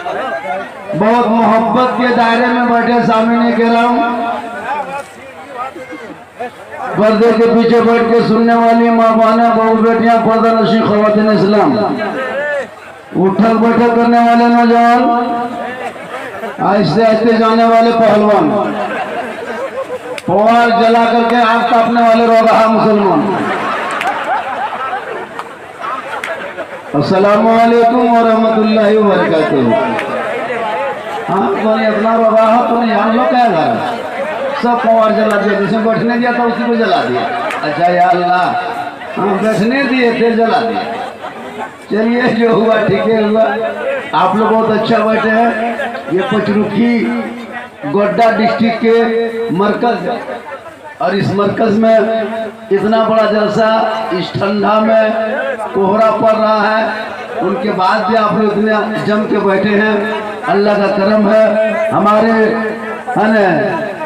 बहुत मोहब्बत के दायरे में बैठे सामने कह रहा हूँ, पर्दे के पीछे बैठ के सुनने वाली माँ बहने बहु बेटियां पर्दा नशी ख़वातीन इस्लाम, उठक बैठक करने वाले नौजवान, आहिस्ते आहिस्ते जाने वाले पहलवान, पवार जला करके आग तापने वाले रोगा मुसलमान, अस्सलामु अलैकुम व रहमतुल्लाहि व बरकातुहू। हाँ कोई अपना रोगा तो नहीं, हम लोग क्या कर रहे हैं, सब पवार जला दिया, जिसने बैठने दिया था उसी को जला दिया। अच्छा या अल्लाह, हाँ बैठने दिए थे जला दिया। चलिए जो हुआ ठीक है हुआ। आप लोग बहुत अच्छा बैठे हैं। ये पचरुखी गोड्डा डिस्ट्रिक्ट के मरकज है और इस मरकज में इतना बड़ा जलसा, इस ठंडा में कोहरा पड़ रहा है, उनके बाद भी आप लोग इतने जम के बैठे हैं। अल्लाह का करम है। हमारे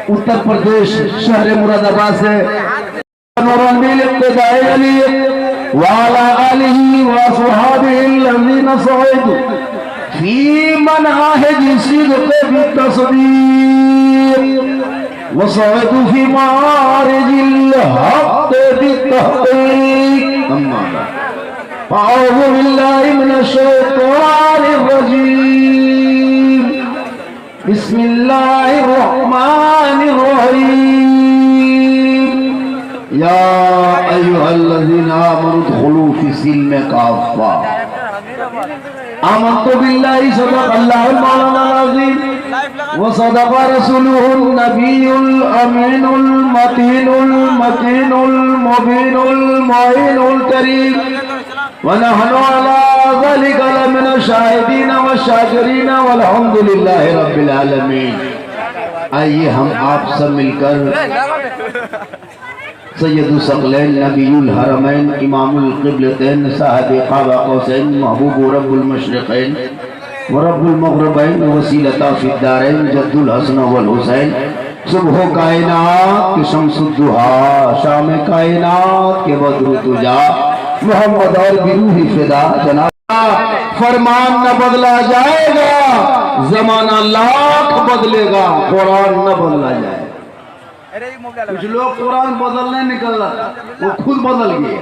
उत्तर प्रदेश शहर मुरादाबाद से वाला आलिही व सुहाबिल्लज़ीन सऊदू फी मनाहिज सिद्क़ बित्तस्दीक़ व सऊदू फी मारिजिल हक़्क़ बित्तहक़ीक़। अम्मा बाद अऊज़ु बिल्लाहि मिनश शैतानिर रजीम। बिस्मिल्लाहिर रहमानिर रहीम। या अय्युहल्लज़ीना आमनू उद्खुलू फ़िस्सिल्मि काफ़्फ़ा। आमन्तु बिल्लाहि सदक़ल्लाहुल मौलानाल अज़ीम व सदक़ रसूलुहुन नबियुल अमीनुल मतीनुल मकीनुल मुबीनुल मुइनुल करीम व नहनु अला ज़ालिका लमिन शाहिदीन व शाकिरीन वल्हम्दुलिल्लाहि रब्बिल आलमीन। आइए हम आप सब मिलकर सैयदुल सकलैन नबीयुल हरमैन इमामुल क़िबलतैन साहिब क़ाबा क़ौसैन महबूब रब्बुल मशरिक़ैन व रब्बुल मग़रिबैन वसीलता फ़िद्दारैन जद्दुल हसन वल हुसैन सुबह कायनात के शम्सुद्दुहा शाम कायनात के बद्रु तुजा मोहम्मद और बिरूही फिदा जनाब। फरमान न बदला जाएगा, जमाना लाख बदलेगा, कुरान न बदला जाएगा। कुछ लोग कुरान बदलने निकल रहा था, वो खुद बदल गया।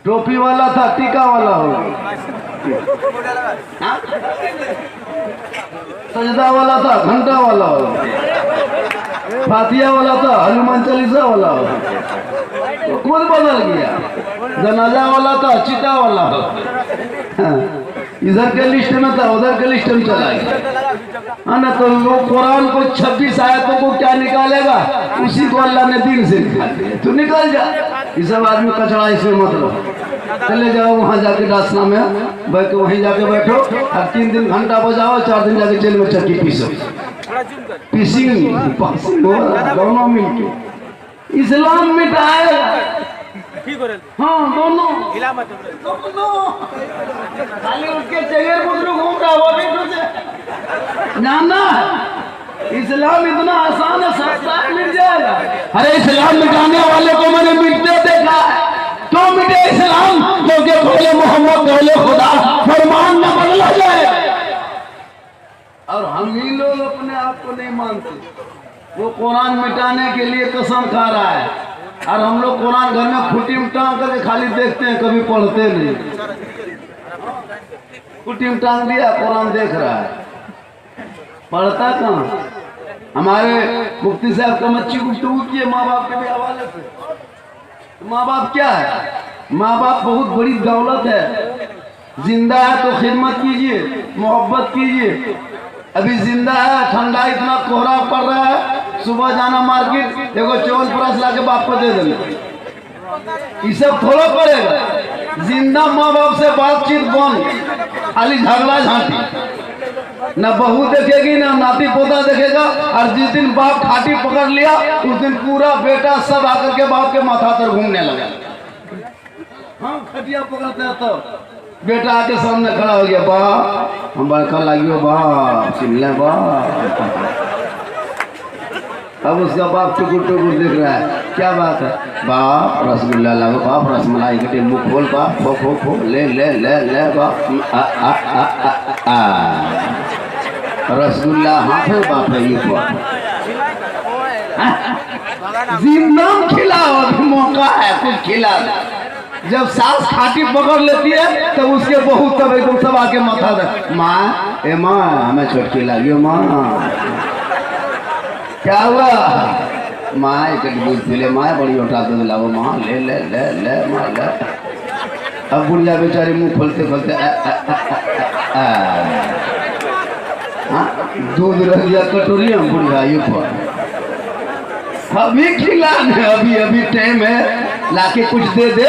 टोपी वाला था टीका वाला हो गया, सजदा वाला था घंटा वाला हो गया, फातिया वाला था हनुमान चालीसा वाला हो गया, वो खुद बदल गया। जनाजा वाला था चिता वाला हो, इधर के लिस्ट में था उधर के लिस्ट में चला गया ना। तो वो कुरान को 26 आयतों को क्या निकालेगा, उसी को अल्लाह ने दिन से निकाल दिया। तू निकल जा, ये सब आदमी कचड़ा इसमें मत रहो, चले जाओ वहाँ जाके डासना में बैठ के वहीं जाके बैठो और 3 दिन घंटा बजाओ, 4 दिन जाके जेल में चक्की पीसो, पीसिंग पासिंग हो दोनों मिलके इस्लाम मिटाएगा। हाँ दोनों खाली उसके चेहरे बुजुर्ग घूम रहा वो भी जानना इस्लाम इतना आसान है, सस्ता मिल जाएगा। अरे इस्लाम मिटाने वाले को मैंने मिटते देखा है। तो मिटे इस्लाम क्योंकि पहले मोहम्मद पहले खुदा, फरमान न बदला जाए। और हम ही लोग अपने आप को नहीं मानते, वो कुरान मिटाने के लिए कसम खा रहा है और हम लोग कुरान घर में खुटी में टांग करके खाली देखते हैं, कभी पढ़ते नहीं। खुटी में टांग दिया, कुरान देख रहा है, पढ़ता कहाँ। हमारे मुफ्ती साहब का मच्छी गुफ्तगू किए माँ बाप के भी हवाले से। माँ बाप क्या है, माँ बाप बहुत बड़ी दौलत है। जिंदा है तो खिदमत कीजिए, मोहब्बत कीजिए। अभी जिंदा है, ठंडा इतना कोहरा पड़ रहा है, सुबह जाना मार्केट, देखो चौल प्लस ला के बाप को दे देना, ये सब थोड़ा पड़ेगा। जिंदा माँ बाप से बातचीत बंद, खाली झगड़ा झांटी, न बहू देखेगी ना नाती पोता देखेगा। और जिस दिन बाप खाटी पकड़ लिया उस दिन पूरा बेटा सब आकर के बाप के माथा पर घूमने लगा। हाँ खटिया पकड़ते हैं तो बेटा आके सामने खड़ा हो गया, बा हम बड़का लागियो बा चिल्ला बा। अब उसका बाप टुकुर टुकुर देख रहा है, क्या बात है, बाप रसगुल्ला लागो, बाप रसमलाई के मुँह खोल, बाप खो खो खो ले ले ले ले बाप। रसगुल्ला हाथे बाप है ये जिंदा खिलाओ, अभी मौका है, कुछ खिला। जब सास खाटी पकड़ लेती है तो उसके बहू तब एकदम सब आके माथा दे, माँ ए माँ हमें छोटकी लगी माँ, क्या हुआ माँ, एक दूध पी ले माँ, बड़ी उठा दूध लाओ माँ, ले ले ले ले माँ ले। अब बुढ़िया बेचारी मुंह खोलते खोलते दूध रह गया कटोरी में, बुढ़िया ये अभी खिलाने, अभी अभी टाइम है, लाके कुछ दे दे,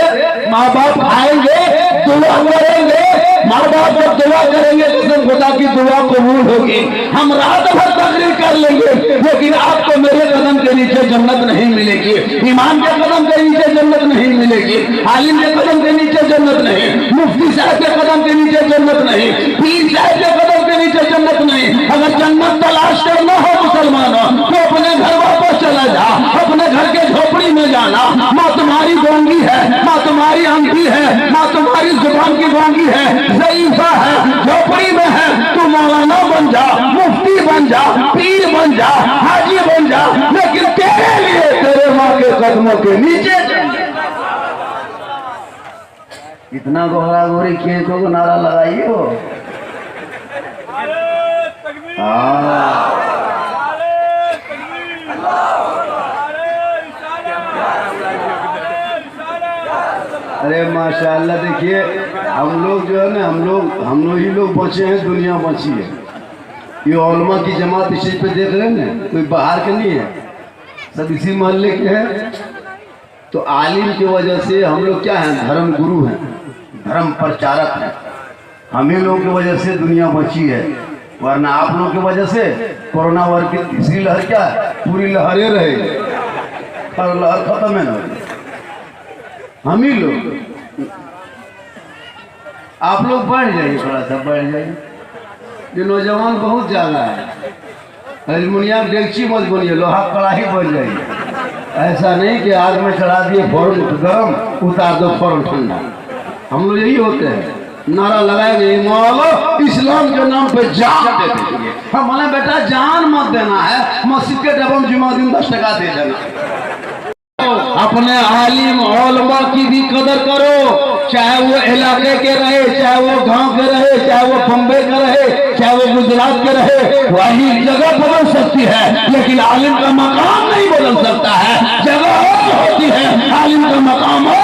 माँ बाप आएंगे दुआ करेंगे, माँ बाप जब दुआ करेंगे तो खुदा की दुआ कबूल होगी। हम रात भर तकरीर कर लेंगे लेकिन आपको मेरे कदम के नीचे जन्नत नहीं मिलेगी, इमाम के कदम के नीचे जन्नत नहीं मिलेगी, आलिम के कदम के नीचे जन्नत नहीं, मुफ्ती साहब के कदम के नीचे जन्नत नहीं, पीर साहब के कदम के नीचे जन्नत नहीं। अगर जन्नत तलाश करना हो मुसलमानों तो अपने घर वापस चला जा, अपने घर के झोपड़ी में जाना। माँ तुम्हारी गोंगी है, माँ तुम्हारी अंधी है, माँ तुम्हारी जुबान की गोंगी है, ज़ईफ़ा है, झोपड़ी में है, तू मौलाना बन जा, मुफ्ती बन जा, पीर बन जा, हाजी बन जा, लेकिन तेरे लिए तेरे माँ के कदमों के नीचे इतना गोहरा गोरी किए को नारा लगाइए हो। अरे माशाल्लाह, देखिए हम लोग जो है ना, हम लोग ही लोग बचे हैं, दुनिया बची है। ये उलमा की जमात इसी पे देख रहे हैं ना, कोई बाहर के नहीं है, सब इसी मोहल्ले के हैं। तो आलिम की वजह से हम लोग क्या हैं, धर्म गुरु हैं, धर्म प्रचारक हैं। हम ही लोगों की वजह से दुनिया बची है, वरना आप लोगों की वजह से कोरोना वायरस की तीसरी लहर क्या है, पूरी लहरें रहे, हर लहर खत्म है ना। हम ही लोग, आप लोग बढ़ जाइए, थोड़ा सा बढ़ जाइए। जो नौजवान बहुत ज़्यादा है, अलमुनिया डेगची मत बनिए, लोहा कड़ाही बन जाइए। ऐसा नहीं कि आग में चढ़ा दिए फौरन गरम, उतार दो फौरन ठंडा। हम लोग यही होते हैं, नारा लगाएंगे मौला इस्लाम के नाम पे जान दे देंगे। हम बोले बेटा जान मत देना है, मस्जिद के डबम जुमा दिन 10 टका दे देना। अपने आलिम उलमा की भी कदर करो, चाहे वो इलाके के रहे, चाहे वो गांव के रहे, चाहे वो बम्बे का रहे, चाहे वो गुजरात के रहे। वही जगह बदल सकती है लेकिन आलिम का मकाम नहीं बदल सकता है। जगह होती है, आलिम का मकाम हो।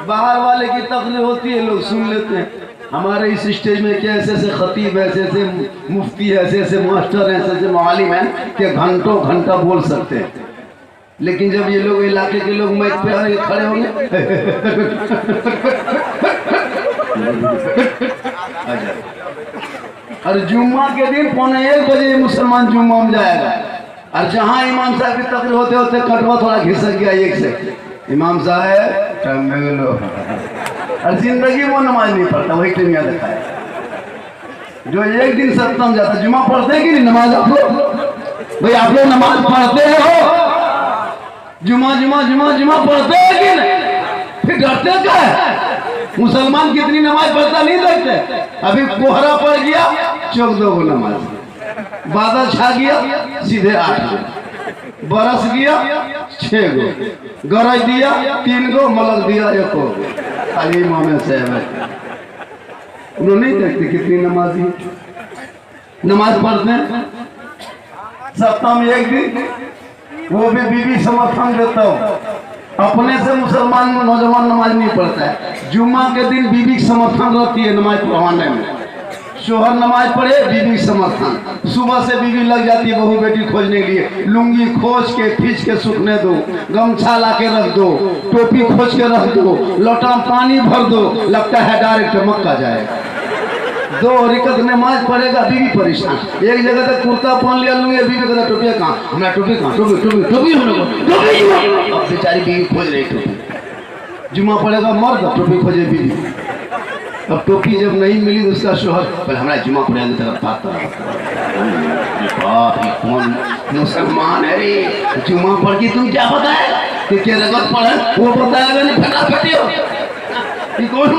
बाहर वाले की तकलीफ होती है, लोग सुन लेते हैं। हमारे इस स्टेज में क्या ऐसे ऐसे खतीब, ऐसे ऐसे मुफ्ती, ऐसे ऐसे मास्टर, ऐसे ऐसे मालिम हैं कि घंटों घंटा बोल सकते हैं। लेकिन जब ये लोग इलाके के लोग माइक पे आके खड़े होंगे और जुम्मा के दिन 1:15 बजे मुसलमान जुम्मा में जाएगा, और जहाँ इमाम साहब की तकरीर होते होते कटवा थोड़ा घिसक गया एक से, इमाम साहब टाइम में लो, और जिंदगी वो नमाज नहीं पढ़ता, वही टाइम याद रखा है। जो एक दिन सप्तम जाता, जुम्मा पढ़ते हैं कि नहीं नमाज आप लोग? भाई आप लोग नमाज पढ़ते हो? जुमा जुमा जुमा जुमा पढ़ते हैं कि नहीं? फिर डरते क्या है? मुसलमान कितनी नमाज पढ़ता नहीं देखते? अभी कोहरा पड़ गया, चौक 2 नमाज, बादल छा गया सीधे 8 गो, बरस गया 6 गो, गरज दिया 3 गो, मलक दिया 1 गो। खाली इमाम साहब उन्होंने नहीं देखते कितनी नमाजी नमाज पढ़ते हैं। सप्ताह में एक दिन, वो भी बीवी समर्थन देता हूँ। अपने से मुसलमान नौजवान नमाज नहीं पढ़ता है, जुम्मा के दिन बीवी समर्थन रहती है नमाज पढ़वाने में। शोहर नमाज पढ़े, बीवी समर्थन। सुबह से बीवी लग जाती है बहू बेटी खोजने के लिए, लुंगी खोज के खींच के सूखने दो, गमछा ला के रख दो, टोपी खोज के रख दो, लोटा में पानी भर दो, लगता है डायरेक्ट मक्का जाएगा। 2 रिकत नमाज पढ़ेगा, बीवी परेशान। एक जगह तक कुर्ता पहन लिया लूंगे, बीवी कहता टोपी कहाँ, हमारा टोपी कहाँ, टोपी टोपी टोपी हम लोग टोपी। अब बेचारी बीवी खोज रही टोपी। जुम्मा पड़ेगा मर्द, टोपी खोजे बीवी। अब टोपी जब नहीं मिली तो उसका शोहर पहले हमारा जुम्मा पड़ेगा तरफ बात कौन मुसलमान है रे, जुम्मा पढ़ के तुम क्या पता है कि क्या रगत पड़ा, वो बताएगा नहीं फटाफट हो। कौन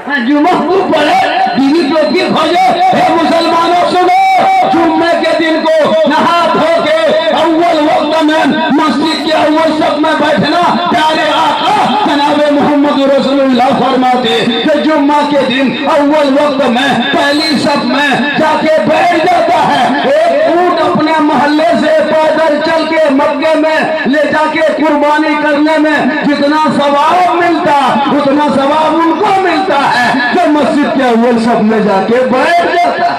जुम्मा तू पढ़े, बीवी टोपी खोजे। हे मुसलमानों सुनो, जुम्मे के दिन को नहा धो के अव्वल वक्त में मस्जिद के अव्वल सब में बैठना प्यारे आका जनाबे मोहम्मद रसूलुल्लाह फरमाते कि जुम्मा के दिन अव्वल वक्त में पहली सब में जाके बैठ जाता है। एक ऊंट अपने मोहल्ले से पैदल चल के मक्के में ले जाके कुर्बानी करने में जितना सवाब मिलता उतना सवाब उनको मिलता है जो मस्जिद के अव्वल सब में जाके बैठ जाता है।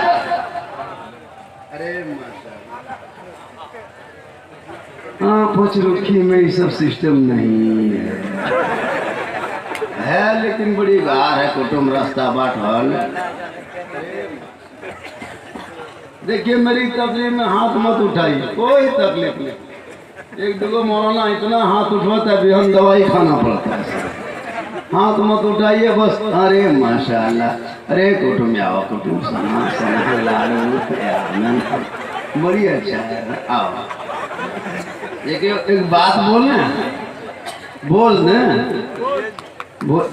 हाँ पचरुखी में ये सब सिस्टम नहीं है लेकिन बड़ी गार है कुटुम रास्ता बाट हल। देखिए मेरी तकलीफ में हाथ मत उठाइए, कोई तकलीफ नहीं। एक दो मौलाना इतना हाथ उठवाता है हम दवाई खाना पड़ता है। हाथ मत उठाइए बस। अरे माशाल्लाह, अरे कुटुम आओ, कुटुम सना सना लाडू बड़ी अच्छा है। आओ एक बात बोल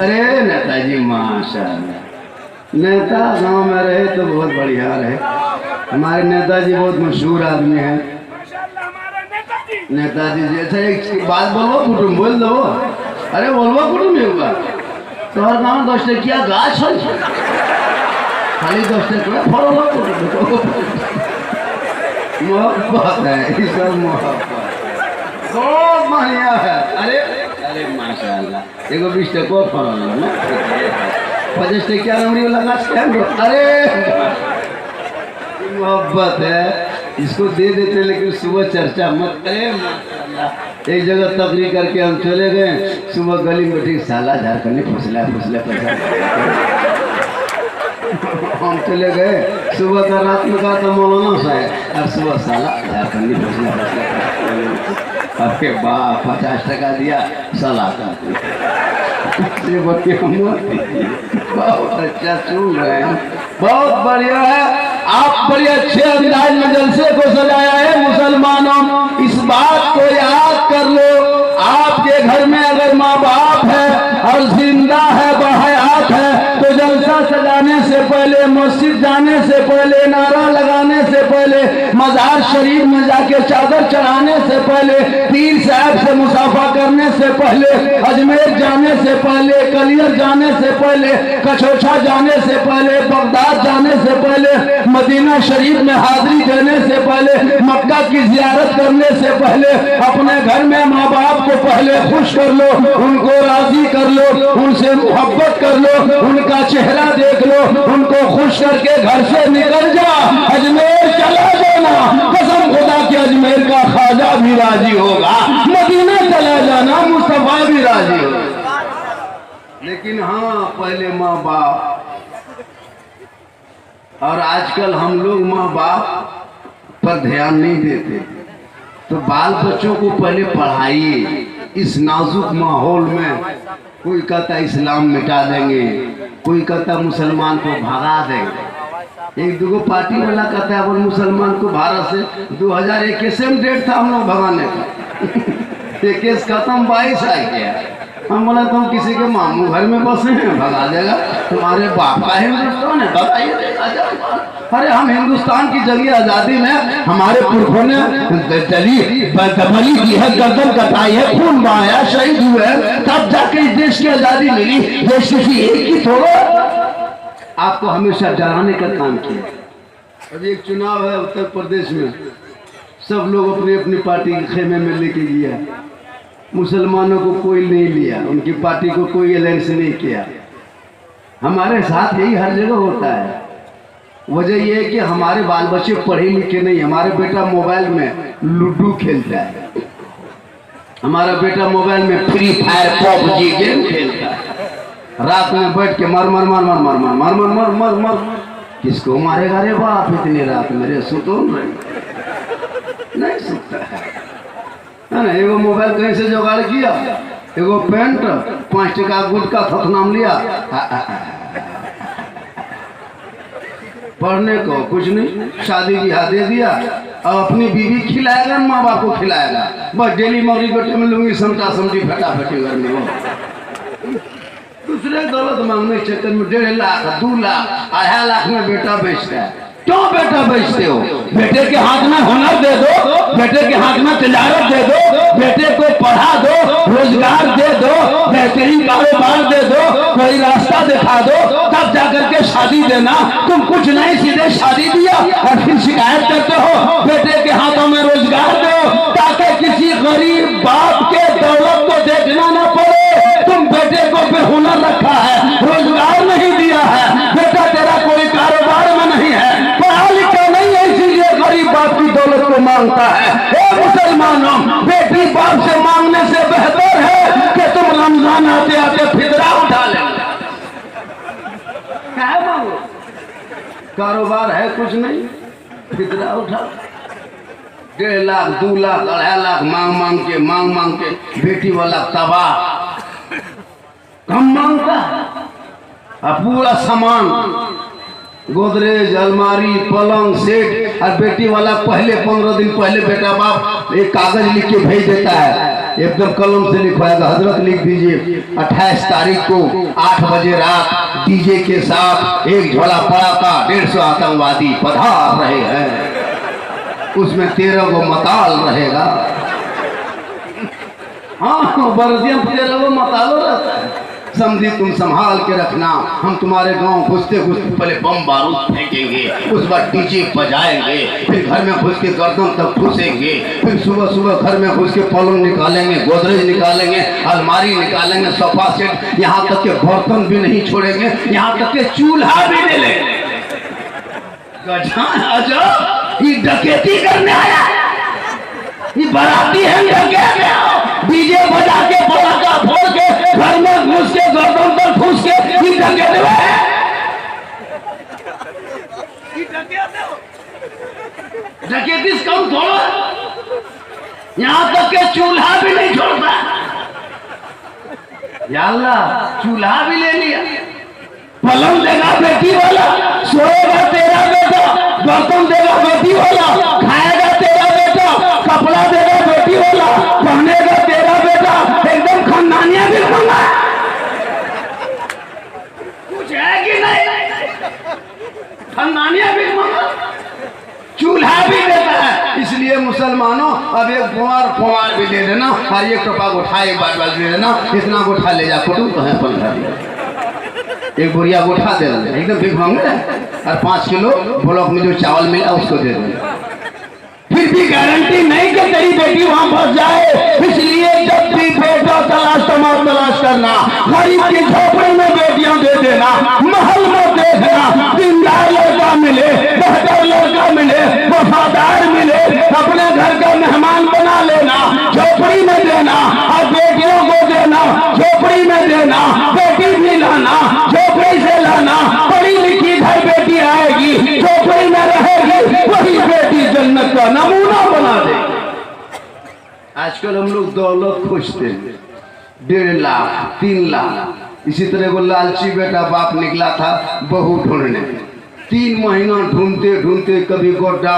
अरे नेताजी माशाल्लाह, नेता गांव में रहे तो बहुत बढ़िया रहे। हमारे नेताजी बहुत मशहूर आदमी है। नेताजी जैसे एक बात बोलो कुटुम बोल दो। अरे बोलबो कुटुम एक बात, तोहर गाँव 10 टकिया गाछ है, खाली 10 टकिया फल मोहब्बत है, ये सब मोहब्बत बहुत बढ़िया है। अरे अरे माशाल्लाह, एगो 20 टको फरल ना 50 टकिया नंबरी वाला गाछ है। अरे मोहब्बत है, इसको दे देते लेकिन सुबह चर्चा मत करे। माशाल्लाह, एक जगह तकरीर करके हम चले गए, सुबह गली में ठीक साला झारखंडी फुसला हम चले गए। सुबह का रात में कहा तो मौलाना साहब, और सुबह साला झारखंडी फुसला आपके बाप 50 टका दिया साला का। बहुत अच्छा सुन रहे हैं, बहुत बढ़िया है। आप बड़े अच्छे अंदाज में जलसे को सजाया है। मुसलमानों इस बात को याद कर लो, आपके घर में अगर माँ बाप है और जिंदा है बहयात है तो जलसा सजाने से पहले, मस्जिद जाने से पहले, नारा लगाने से पहले, मजार शरीफ में जाके चादर चढ़ाने से पहले, पीर साहब से मुसाफा करने से पहले, अजमेर जाने से पहले, कलियर जाने से पहले, कछोछा जाने से पहले, बगदाद जाने से पहले, मदीना शरीफ में हाजिरी देने से पहले, मक्का की जियारत करने से पहले अपने घर में माँ बाप को पहले खुश कर लो, उनको राजी कर लो, उनसे मोहब्बत कर लो, उनका चेहरा देख लो, उनको खुश करके घर से निकल जा, अजमेर चला जाना। कसम खुदा के अजमेर का ख्वाजा भी राजी होगा, मदीना चला जाना मुस्तफा भी राजी होगा। लेकिन हाँ पहले माँ बाप, और आजकल हम लोग माँ बाप पर ध्यान नहीं देते। तो बाल बच्चों को पहले पढ़ाइए इस नाजुक माहौल में। कोई कहता इस्लाम मिटा देंगे, कोई कहता मुसलमान को भगा देंगे। एक दो पार्टी वाला कहता है वो मुसलमान को भारत से 2021 में डेट था हम लोग भगाने का। 21 खत्म 22 आ गया। हम बोला तुम किसी के मामू घर में बसे हैं, भगा देगा। तुम्हारे बाप का हिंदुस्तान है, भगाइए देगा। अरे हम हिंदुस्तान की जंगी आज़ादी में हमारे पुरखों ने बलि दी है, गर्दन कटाई है, खून बहाया, शहीद हुए, तब जाके इस देश की आज़ादी मिली। देश किसी एक की थोड़ा आपको हमेशा डराने का काम किया। अभी एक चुनाव है उत्तर प्रदेश में, सब लोग अपनी अपनी पार्टी के खेमे में लेके गया, मुसलमानों को कोई नहीं लिया, उनकी पार्टी को कोई अलायंस नहीं किया। हमारे साथ यही हर जगह होता है। वजह यह है कि हमारे बाल बच्चे पढ़े लिखे नहीं। हमारे बेटा मोबाइल में लूडो खेलता है, हमारा बेटा मोबाइल में फ्री फायर पबजी गेम खेलता है। रात में बैठ के मर मर मर मर मर मर मर मर मर मर मर किसको मारेगा रे बाप इतनी रात मेरे सुतो नहीं सकता है ना। एगो मोबाइल कहीं से जुगाड़ किया, एगो पेंट 5 टका गुटका थपनाम लिया, पढ़ने को कुछ नहीं, शादी ब्याह दे दिया, अब अपनी बीवी खिलाएगा, माँ बाप को खिलाएगा। बस डेली मौरी गोटे में लूंगी, समटा समटी फटाफटी घर में हो। दूसरे तुझे दौलत मांगने के चक्कर में 1.5 लाख 2 लाख 2.5 लाख में बेटा बेचता है। क्यों बेटा बेचते हो? बेटे के हाथ में हुनर दे दो, बेटे के हाथ में तिजारत दे दो, बेटे को पढ़ा दो, रोजगार दे दो, बेहतरीन कारोबार दे दो, कोई रास्ता दिखा दो, तब जाकर के शादी देना। तुम कुछ नहीं, सीधे शादी दिया और फिर शिकायत करते हो। बेटे के हाथों में रोजगार दो ताकि किसी गरीब बाप के दौलत को देखना ना पड़े। तुम बेटे को बेहुनर रखा है, रोजगार नहीं दिया है, बेटा तेरा कोई कारोबार में नहीं है, पढ़ा लिखा नहीं है, इसीलिए गरीब बाप की दौलत को मांगता है। ए मुसलमानों, बेटी बाप से मांगने से बेहतर है कि तुम रमजान आते आते फितरा उठा ले। क्या मांगो? कारोबार है कुछ नहीं, फितरा उठा। 1.5 लाख 2 लाख 2.5 लाख मांग मांग के बेटी वाला तबाह। कम मांगता और पूरा सामान गोदरेज, अलमारी, पलंग, सेट, और बेटी वाला पहले 15 दिन पहले बेटा बाप एक कागज लिख के भेज देता है, एकदम कलम से लिखवाएगा, हजरत लिख दीजिए 28 तारीख को 8 बजे रात डीजे के साथ एक झोला पड़ाका 150 आतंकवादी पधार रहे हैं, उसमें 13 को मताल रहेगा। हाँ, बर्दियां 13 को मतालो रहता है। समझी तुम संभाल के रखना, हम तुम्हारे गांव घुसते घुसते पहले बम बारूद फेंकेंगे, उस बाद डीजे बजाएंगे, फिर घर में घुस के गर्दन तक घुसेंगे, फिर सुबह सुबह घर में घुस के पलंग निकालेंगे, गोदरेज निकालेंगे, अलमारी निकालेंगे, सोफा सेट, यहाँ तक के बर्तन भी नहीं छोड़ेंगे, यहाँ तक के चूल्हा भी ले लेंगे। ये डकैती करने आया, ये बाराती है, डीजे बजा के पटाखा फोड़ के घर में घुस के गर्दन पर घुस के डकैती कम थोड़ा, यहाँ तक के चूल्हा भी नहीं छोड़ता। या अल्लाह, चूल्हा भी ले लिया। पलंग देगा बेटी वाला, सोएगा तेरा बेटा, बर्तन देगा बेटी वाला, खाएगा तेरा बेटा, कपड़ा देगा बेटी वाला, पहनेगा तेरा बेटा, एकदम खानदानिया भी मांगा। कुछ है कि नहीं? खानदानिया भी मांगा, चूल्हा भी देता है। इसलिए मुसलमानों, अब एक कुमार भी दे देना, और एक टोपा गोठा एक बार दे देना, इतना गोठा ले जा कुटुम तो है 15 एक बोरिया गोठा दे देना, एकदम भीख मांगे, और 5 किलो ब्लॉक में जो चावल मिला उसको दे देना। फिर भी गारंटी नहीं कि तेरी बेटी वहां फंस जाए। इसलिए जब भी बेटा तलाश करना, गरीब की झोपड़ी में बेटियां दे देना, महल में दे देना, दीनदार लड़का मिले, बेहतर लड़का मिले, वफादार मिले, अपने घर का मेहमान बना लेना, झोपड़ी में देना, और बेटियों को देना, झोपड़ी में देना, बेटी भी लाना, झोपड़ी से लाना, पढ़ी लिखी घर बेटी आएगी, झोपड़ी में रहेगी, वही बेटी जन्नत का नमूना बना दे। आजकल हम लोग दौलत खोजते हैं, 1.5 लाख 3 लाख। इसी तरह वो लालची बेटा बाप निकला था बहू ढूंढने, 3 महीना ढूंढते ढूंढते कभी गोड्डा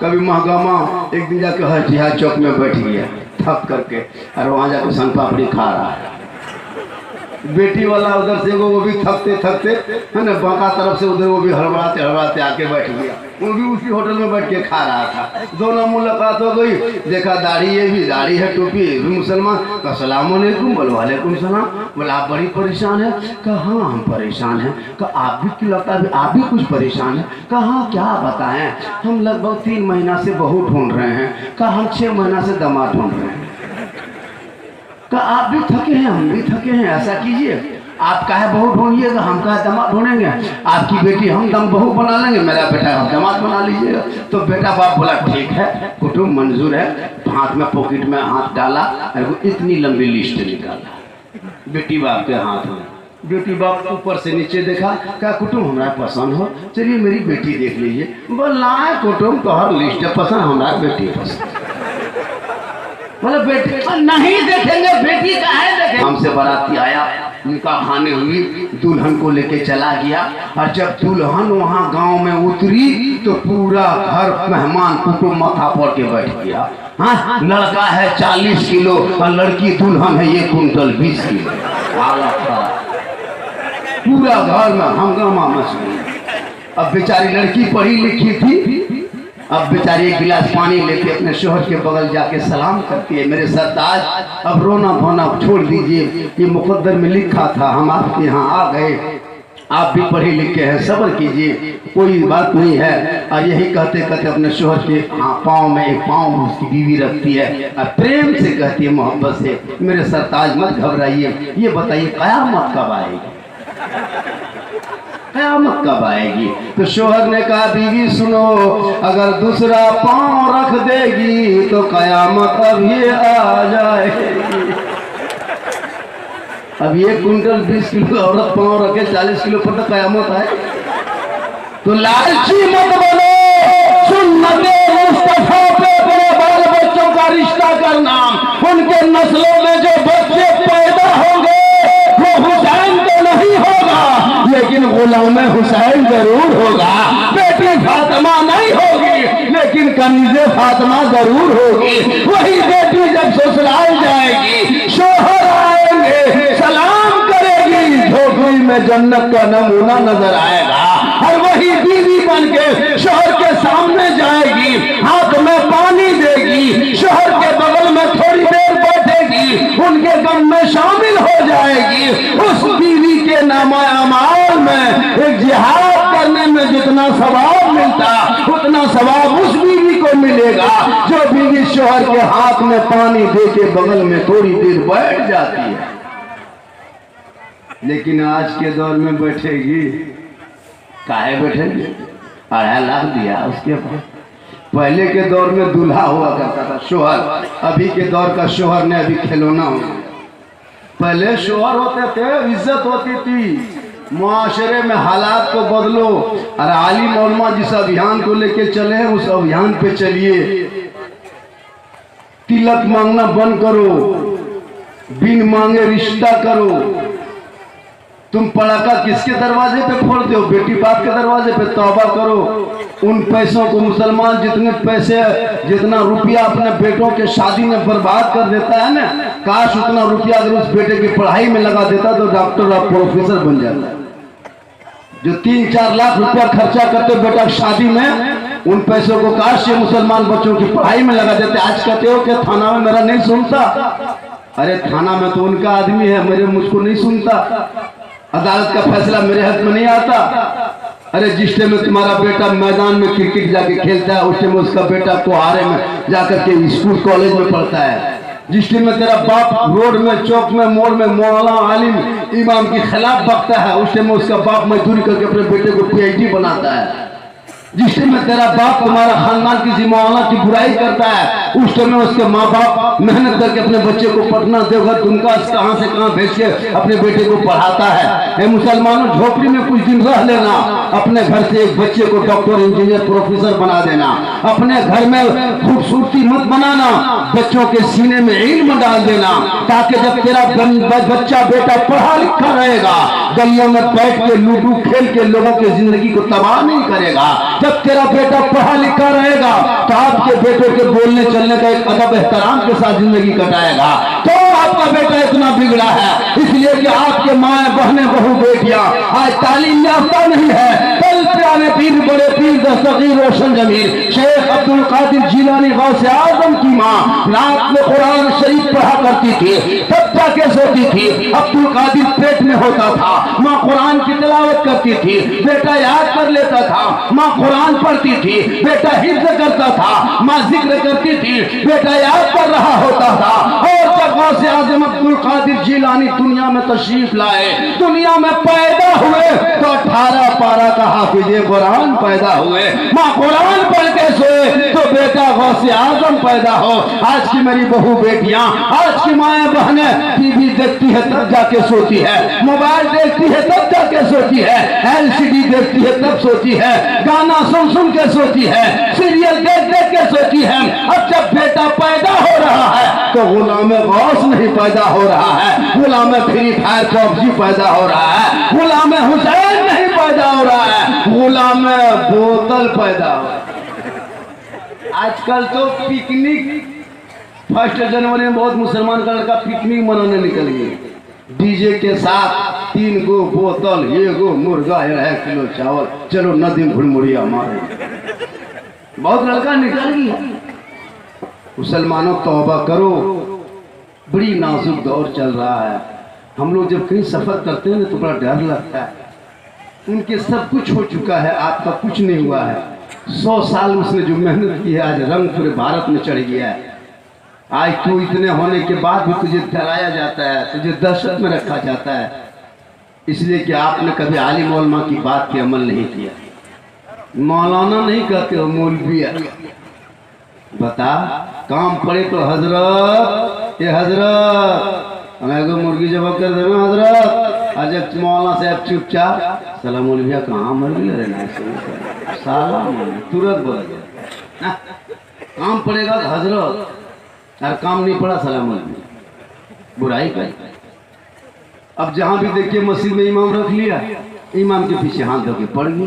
कभी महगामा, एक दिन जाके हटिया चौक में बैठ गया थक करके, और वहाँ जाकर सन पापड़ी खा रहा है। बेटी वाला उधर से वो भी थकते थकते है ना, बांका तरफ से उधर वो भी हड़बड़ाते आके बैठ गया, वो भी उसी होटल में बैठ के खा रहा था। दोनों मुलाकात हो गई, देखा दाढ़ी, ये भी दाढ़ी है, टोपी, ये भी मुसलमान। कहा सलाम अलैकुम, बोलो वालेकुम सलाम। बोला आप बड़ी परेशान है? कहा हाँ हम परेशान हैं। कहा आप भी क्यों लगता है आप भी कुछ परेशान है? कहा हाँ क्या बताएं, हम लगभग 3 महीना से बहू ढूंढ रहे हैं। कहा हम 6 महीना से दामाद ढूंढ रहे हैं। कहा आप भी थके हैं, हम भी थके हैं, ऐसा कीजिए आप काहे बहू ढूंढिएगा, हम काहे दामाद ढूंढेंगे, आपकी बेटी हम दम बहू बना लेंगे, मेरा बेटा हम दामाद बना लीजिएगा। तो बेटा बाप बोला ठीक है, कुटुंब मंजूर है। हाथ में पॉकेट में हाथ डाला और वो इतनी लंबी लिस्ट निकाला बेटी बाप के हाथ में। बेटी बाप ऊपर से नीचे देखा, क्या कुटुंब हमारा पसंद हो, चलिए मेरी बेटी देख लीजिए। बोला कुटुंब तो हर लिस्ट है पसंद, हमारा बेटी पसंद। बोले बेटी नहीं देखेंगे, बेटी का है देखेंगे। हमसे बाराती आया, निकाह खाने हुई, दुल्हन को लेके चला गया, और जब दुल्हन वहाँ गांव में उतरी तो पूरा घर मेहमान कुटुंब माथा पड़ के बैठ गया। हाँ, लड़का है 40 किलो और लड़की दुल्हन है 1 कुंटल 20 किलो। पूरा घर में हंगामा मच गया। अब बेचारी लड़की पढ़ी लिखी थी, अब बेचारी एक गिलास पानी लेके अपने शोहर के बगल जाके सलाम करती है, मेरे सरताज अब रोना धोना छोड़ दीजिए, ये मुकद्दर में लिखा था, हम आपके यहाँ आ गए, आप भी पढ़े लिखे हैं, सब्र कीजिए, कोई बात नहीं है। और यही कहते कहते अपने शोहर के पाँव में एक पाँव उसकी बीवी रखती है और प्रेम से कहती है, मोहब्बत से, मेरे सरताज मत घबराइए, ये बताइए कयामत कब आएगी, कयामत कब आएगी। तो शोहर ने कहा, बीवी सुनो, अगर दूसरा पाँव रख देगी तो कयामत अब ये आ जाएगी। अब 1 कुंटल 20 किलो औरत पाँव रखे 40 किलो पर तो कयामत आए। तो लालची मत बनो, सुन्नते मुस्तफा पे अपने बाल बच्चों का रिश्ता करना, उनके नस्लों में जो बच्चे पैदा होंगे वो हुसैन तो नहीं होगा, लेकिन गुलाम हुसैन जरूर होगा। बेटी फातिमा नहीं होगी, लेकिन कनीज़े फातिमा जरूर होगी। वही बेटी जब ससुराल जाएगी, शोहर आएंगे, सलाम करेगी, झोपड़ी में जन्नत का नमूना नजर आएगा। और वही बीवी बन के शोहर के सामने जाएगी, हाथ में पानी देगी, शोहर के बगल में थोड़ी देर बैठेगी, उनके गम में शामिल हो जाएगी। उस बीवी के नामा अमाल में एक जिहाद करने में जितना सवाब मिलता, उतना सवाब उस बीवी को मिलेगा जो बीवी शोहर के हाथ में पानी दे के बगल में थोड़ी देर बैठ जाती है। लेकिन आज के दौर में बैठेगी, काहे बैठेगी, 2.5 लाख दिया उसके बाद। पहले के दौर में दूल्हा हुआ करता था शोहर, अभी के दौर का शोहर ने अभी खिलौना हो गया। पहले शोहर होते थे, इज्जत होती थी, मुआशरे में हालात को बदलो। और आलिम उलमा जिस अभियान को लेके चले हैं उस अभियान पे चलिए। तिलक मांगना बंद करो, बिन मांगे रिश्ता करो। तुम पड़ाका किसके दरवाजे पे फोड़ते हो, बेटी बाप के दरवाजे पे। तौबा करो, उन पैसों को मुसलमान जितने पैसे जितना रुपया अपने बेटों के शादी में बर्बाद कर देता है ना, काश उतना रुपया अगर उस बेटे की पढ़ाई में लगा देता तो डॉक्टर और प्रोफेसर बन जाता। जो 3-4 लाख रुपया खर्चा करते बेटा शादी में, उन पैसों को काश ये मुसलमान बच्चों की पढ़ाई में लगा देते। आज कहते हो कि थाना में मेरा नहीं सुनता, अरे थाना में तो उनका आदमी है, मेरे मुझको नहीं सुनता। अदालत का फैसला मेरे हाथ में नहीं आता। अरे जिस टाइम में तुम्हारा बेटा मैदान में क्रिकेट जाके खेलता है, उस टाइम में उसका बेटा कुहारे में जाकर के स्कूल कॉलेज में पढ़ता है। जिस टाइम में तेरा बाप रोड में, चौक में, मोड़ में मौलाना आलिम इमाम के खिलाफ बकता है, उस टाइम में उसका बाप मजदूरी करके अपने बेटे को PhD बनाता है। जिस टाइम में तेरा बाप तुम्हारा खानदान की जिम्मेवाला की बुराई करता है, उस टाइम में उसके माँ बाप मेहनत करके अपने बच्चे को पटना देवघर दुमका कहां से कहां भेज के अपने बेटे को पढ़ाता है। मुसलमानों, झोपड़ी में कुछ दिन रह लेना, अपने घर से एक बच्चे को डॉक्टर, इंजीनियर, प्रोफेसर बना देना। अपने घर में खूबसूरती मत बनाना, बच्चों के सीने में इल्म डाल देना, ताकि जब तेरा बच्चा बेटा पढ़ा लिखा रहेगा, गलियों में बैठ के लूडो खेल के लोगों की जिंदगी को तबाह नहीं करेगा। जब तेरा बेटा पढ़ा लिखा रहेगा तो आपके बेटे के बोलने चलने का एक अदब एहतराम के साथ जिंदगी कटाएगा। तो आपका बेटा इतना बिगड़ा है इसलिए कि आपके माँ बहनें बहू बेटियां आज तालीम याफ्ता नहीं है। कल प्यारे पीर, बड़े पीर दस्तगीर रोशन जमीर शेख अब्दुल कादिर जिलानी गौसे आजम की माँ रात में कुरान शरीफ पढ़ा करती थी, तब जाके सोती थी। अब्दुल कादिर पेट में होता था, माँ कुरान की तिलावत करती थी, बेटा याद कर लेता था। माँ कुरान पढ़ती थी, बेटा हिफ्ज़ करता था, माँ जिक्र करती थी, बेटा याद कर रहा होता था। और जब गौसे आज़म अब्दुल कादिर जिलानी दुनिया में तशरीफ लाए, दुनिया में पैदा हुए, तो 18 पारा का हाफिज़े कुरान पैदा हुए। माँ कुरान पढ़ के सोए तो बेटा गौसे आज़म पैदा हो। आज की मेरी बहू बेटियां, आज की माएँ बहनें टीवी देखती है तब जाके सोती है, मोबाइल देखती है तब जाके सोती है, LCD देखती है तब सोती है, गाना सुन सुन के सोती है, सीरियल देख देख के सोती है। अब जब बेटा पैदा हो रहा है तो गुलाम गौस नहीं पैदा हो रहा है, गुलाम फ्री फायर PUBG पैदा हो रहा है, गुलाम हुसैन नहीं पैदा हो रहा है, गुलाम बोतल पैदा हो रहा है। आजकल तो पिकनिक 1 जनवरी में बहुत मुसलमान का लड़का पिकनिक मनाने निकल गए। डीजे के साथ 3 गो बोतल, 1 गो मुर्गा, 1 किलो चावल, चलो नदी में घुड़मुड़िया मारे। बहुत लड़का निकल गया। मुसलमानों तौबा करो, बड़ी नाजुक दौर चल रहा है। हम लोग जब कहीं सफर करते हैं तो बड़ा डर लगता है। उनके सब कुछ हो चुका है, आपका कुछ नहीं हुआ है। 100 साल उसने जो मेहनत की है आज रंग पूरे भारत में चढ़ गया है। आज तू इतने होने के बाद भी तुझे डराया जाता है, तुझे दहशत में रखा जाता है, इसलिए कि आपने कभी आलिम उलमा की बात पे अमल नहीं किया। मौलाना नहीं कहते हो, मौलवी है। बता, काम पड़े तो हजरत, ये हजरत हमें को मुर्गी जब कर दे हजरत, आज मौलाना साहब चुपचाप सलाम मौलविया कहाँ मुर्गी रहना साला तुरंत बोला जाए। काम पड़ेगा तो हजरत, और काम नहीं पड़ा सलाम मौलवी, बुराई कर। अब जहाँ भी देखिए मस्जिद में इमाम रख लिया, इमाम के पीछे हाथ धो के पड़ गई।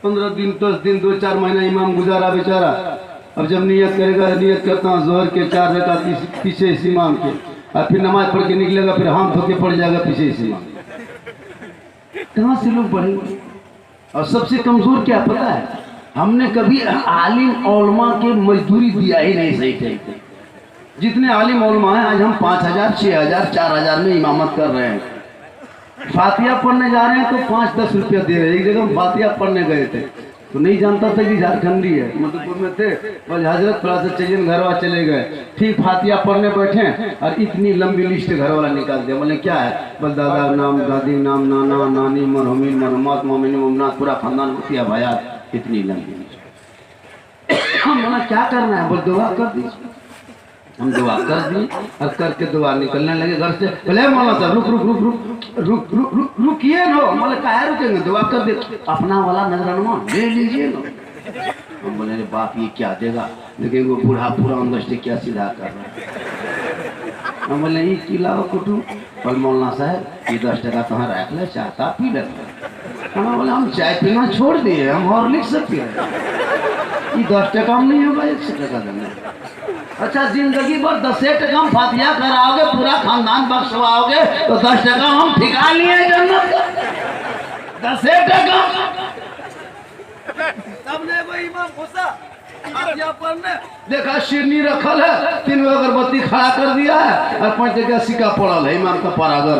15 दिन 10 दिन 2-4 महीना इमाम गुजारा बेचारा। अब जब नियत करेगा, नियत करता हूँ जोहर के 4 रकात पीछे इस इमाम के, और फिर नमाज पढ़ के निकलेगा, फिर हाथ धो के पड़ जाएगा पीछे इस इमाम। कहाँ से लोग पढ़ेंगे? और सबसे कमजोर क्या पता है, हमने कभी आलिम उलमा के मजदूरी दिया ही नहीं सही थे। जितने आलिम उलमा हैं आज हम 5000, 6000, 4000 में इमामत कर रहे हैं। फातिहा पढ़ने जा रहे हैं तो 5-10 रुपया दे रहे हैं। एक जगह हम फातिहा पढ़ने गए थे तो नहीं जानता था कि झारखंडी है, मधुपुर में थे, और हजरत थोड़ा सा चाहिए घरवा चले गए। ठीक फातिहा पढ़ने बैठे और इतनी लंबी लिस्ट घर वाला निकाल दिया। बोले क्या है? बस दादा नाम, दादी नाम, नाना नानी, मरहुमीन मरहुमात, मोमिन मोमनात, पूरा खानदान मुतिया भाया, इतनी लंबी लिस्ट। हम बोला क्या करना है? बोल दुआ कर दी। हम दुआ कर दी और करके दुआ निकलने लगे घर से। बोले मौलाना साहब रुक रुक रुक रुक रुक रुक रुक रुकिए नो। बोले काहे रुकेंगे? दुआ कर दे, अपना वाला नजराना ले लीजिए नो। हम बोले बाप ये क्या देगा, लेकिन वो बूढ़ा पूरा अंदर से क्या सीधा कर रहा है। हम बोले ये किला कुटू। बोल मौलाना साहब ये 10 टका तो रख ले, चाहता पी लेते। हम बोले हम चाय पीना छोड़ दिए, हम हॉर्लिक्स से पिए। ये 10 टका हम नहीं होगा, 100 टका देंगे। अच्छा जिंदगी भर 10 टका हम फातिहा कराओगे, पूरा खानदान बख्शवाओगे तो 10 टका हम ठिका लिए जन्नत का। 10 टका तब ने वो इमाम घुसा फातिहा पढ़ने, देखा शिरनी रखल है, 3 अगरबत्ती खड़ा कर दिया है और 5 टका सिक्का पड़ल है इमाम का परागर।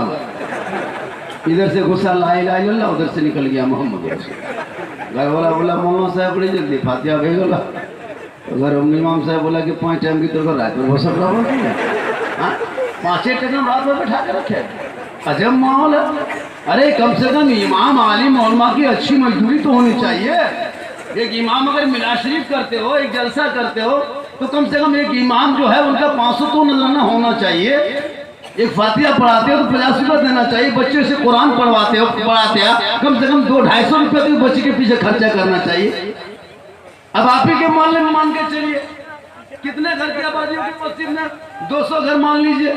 इधर से घुसा ला इलाहा इल्लल्लाह, उधर से निकल गया मोहम्मद। घर वाला बोला मौलाना साहब बड़ी जल्दी फातिहा भेजला। अगर इमाम साहब बोला कि 5 टाइम की तो रात में वो सब रहो 5 टका रात में बैठा के रखे। अजब माहौल है। अरे कम से कम इमाम आलिम उलमा की अच्छी मजदूरी तो होनी चाहिए। एक इमाम अगर मिलाद शरीफ करते हो, एक जलसा करते हो, तो कम से कम एक इमाम जो है उनका 500 तो नजराना होना चाहिए। एक फातिहा पढ़ाते हो तो 50 रुपया देना चाहिए। बच्चे से कुरान पढ़ाते हो कम से कम 200-250 रुपया तो बच्चे के पीछे खर्चा करना चाहिए। अब आप ही के मोहल्ले में मान के चलिए कितने घर की आबादी होगी मस्जिद में? 200 घर मान लीजिए।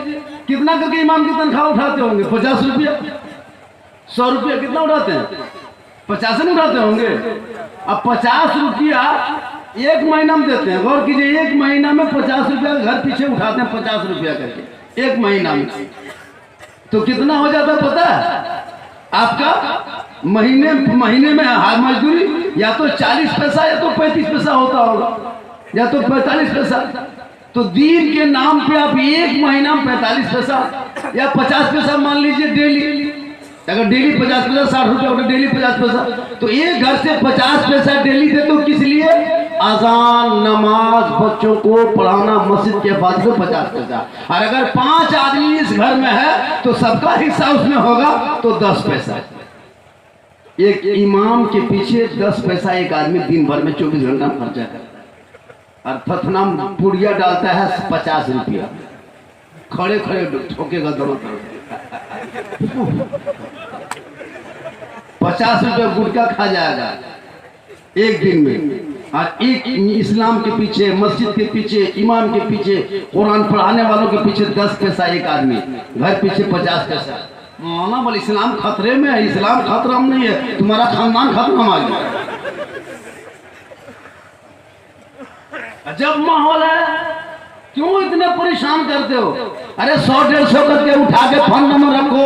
कितना करके इमाम की तनख्वाह उठाते होंगे? 50 रुपया, 100 रुपया कितना उठाते हैं? 50 नहीं उठाते होंगे। अब 50 रुपया 1 महीना में देते हैं। गौर कीजिए, 1 महीना में 50 रुपया घर पीछे उठाते हैं, 50 रुपया करके 1 महीना में। तो कितना हो जाता पता है आपका? महीने में मजदूरी या तो 40 पैसा या तो 35 पैसा होता होगा, या तो 45 पैसा। तो दीन के नाम पे आप 1 महीना में 45 पैसा या 50 पैसा मान लीजिए डेली। अगर डेली 50 पैसा, 60 रुपया होता, डेली 50 पैसा, तो एक घर से 50 पैसा डेली दे। तो किस लिए? अजान, नमाज, बच्चों को पढ़ाना, मस्जिद के बाद में 50 पैसा। और अगर 5 आदमी इस घर में है तो सबका हिस्सा उसमें होगा तो 10 पैसा। एक इमाम के पीछे 10 पैसा एक आदमी दिन भर में 24 घंटा खर्चा करता है। और थथना पुड़िया डालता है 50 रुपया, खड़े खड़े ठोकेगा दोनों तरफ। 50 रुपया गुटखा खा जाएगा एक दिन में। और एक इस्लाम के पीछे, मस्जिद के पीछे, इमाम के पीछे, कुरान पढ़ाने वालों के पीछे 10 पैसा एक आदमी, घर पीछे 50 पैसा। मौलाना बोले इस्लाम खतरे में है। इस्लाम खतरा में नहीं है, तुम्हारा खानदान खतरा में आ गया। अजब माहौल है। क्यों इतने परेशान करते हो? अरे 100-150 करके उठा के फंड में रखो,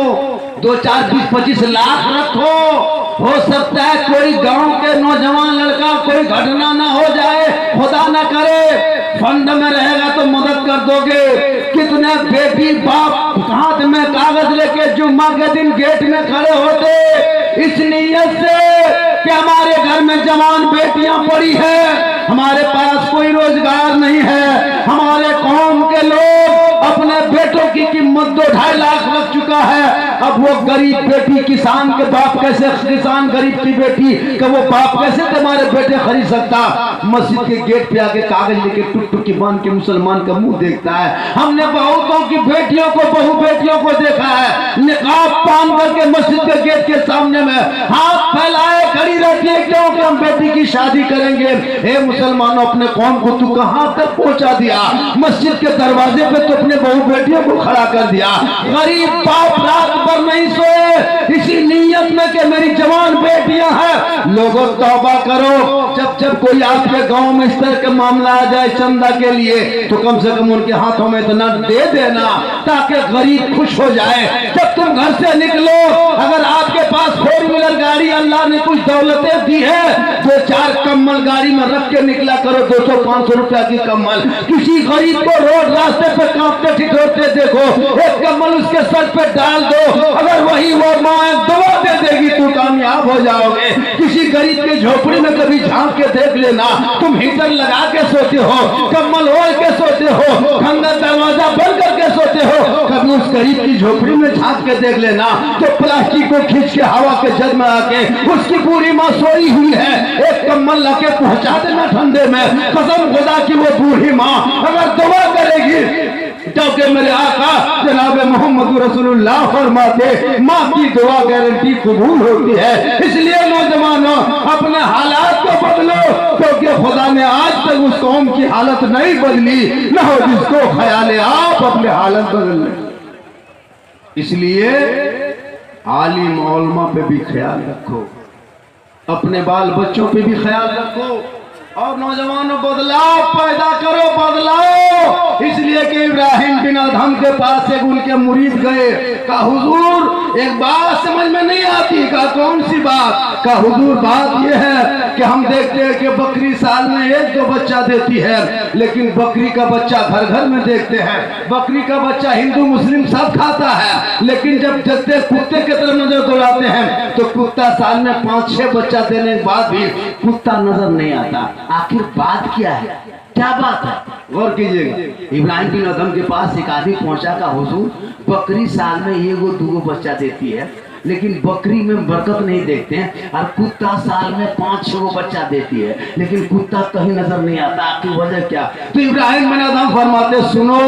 2, 4, 20, 25 लाख रखो। हो सकता है कोई गांव के नौजवान लड़का कोई घटना ना हो जाए, खुदा ना करे, फंड में रहेगा तो मदद कर दोगे। कितने बेटी बाप हाथ में कागज लेके जुम्मा के दिन गेट में खड़े होते इस नीयत से कि हमारे घर में जवान बेटियां पड़ी है, हमारे पास कोई रोजगार नहीं है, हमारे कौम के लोग अपने बेटों की कीमत 2-2.5 लाख रख चुका है। अब वो गरीब बेटी किसान के बाप कैसे, किसान गरीब की बेटी का वो बाप कैसे तुम्हारे बेटे खरीद सकता? मस्जिद के गेट पे आके कागज लेके टुक टुक की बांध के मुसलमान का मुंह देखता है। हमने बहुतों की बेटियों को, बहु बेटियों को देखा है निकाब बांध करके मस्जिद के गेट के सामने में हाथ फैलाए खड़ी रहती है, क्यों कि हम बेटी की शादी करेंगे। हे मुसलमानों, अपने कौम को तू कहां तक पहुंचा दिया? मस्जिद के दरवाजे पे तो अपने बहु बेटियों को खड़ा कर दिया। गरीब बाप रात भर नहीं सोए इसी नीयत में कि मेरी जवान बेटियां हैं। लोगों तौबा करो, जब कोई आपके गांव में इस तरह का मामला आ जाए चंदा के लिए, तो कम से कम उनके हाथों में इतना दे देना ताकि गरीब खुश हो जाए। जब तुम घर से निकलो, अगर आपके पास 4 व्हीलर गाड़ी अल्लाह ने कुछ दौलतें दी है, 2-4 कम्बल गाड़ी में रख के निकला करो, 200-500 रुपया की कम्बल। किसी गरीब को रोड रास्ते पे कांपते ठिठुरते देखो, एक कम्बल उसके सर पे डाल दो, अगर वही वो माँ दवा दे देगी तो कामयाब हो जाओगे। किसी गरीब की झोपड़ी में कभी झांक के देख लेना, तुम हीटर लगा के सोते हो, कम्बल ओढ़ के सोते हो, खंडर दरवाजा बंद करके सोते हो, कभी उस गरीब की झोपड़ी में झांक के देख लेना तो प्लास्टिक को खींच के हवा के जग में आके उसकी पूरी माँ सोई हुई है, एक कम्बल लाके पहुंचा देना ठंडे में। कसम खुदा की वो बूढ़ी माँ अगर दुआ करेगी, क्योंकि मेरे आका जनाब मोहम्मद रसूलुल्लाह फरमाते माँ की दुआ गारंटी कबूल होती है। इसलिए नौजवानों, अपने हालात को बदलो, क्योंकि खुदा ने आज तक उस कौम की हालत नहीं बदली, न हो जिसको ख्याल आप अपने हालत बदल लें। इसलिए आलिम उलमा पे भी ख्याल रखो, अपने बाल बच्चों पे भी ख्याल रखो, और नौजवानों बदलाव पैदा करो, बदलाव। इसलिए कि इब्राहिम बिन अदहम के पास एक उनके मुरीद गए, कहा हुजूर एक बात समझ में नहीं आती। कहा कौन सी बात? कहा हुजूर बात यह है कि हम देखते हैं कि बकरी साल में 1-2 बच्चा देती है, लेकिन बकरी का बच्चा घर घर में देखते हैं, बकरी का बच्चा हिंदू मुस्लिम सब खाता है, लेकिन जब जैसे कुत्ते की तरफ नजर दौड़ाते हैं तो कुत्ता साल में 5-6 बच्चा देने के बाद भी कुत्ता नजर नहीं आता। आखिर बात क्या है? क्या बात है? गौर कीजिएगा। इब्राहिम बिन अदहम के पास एक आदमी पहुंचा, का हुजूर बकरी साल में 1-2 बच्चा देती है, लेकिन बकरी में बरकत नहीं देखते हैं, और कुत्ता साल में 5-6 बच्चा देती है, लेकिन कुत्ता कहीं नजर नहीं आता। आपकी वजह क्या? तो इब्राहिम बिन अदहम फरमाते सुनो,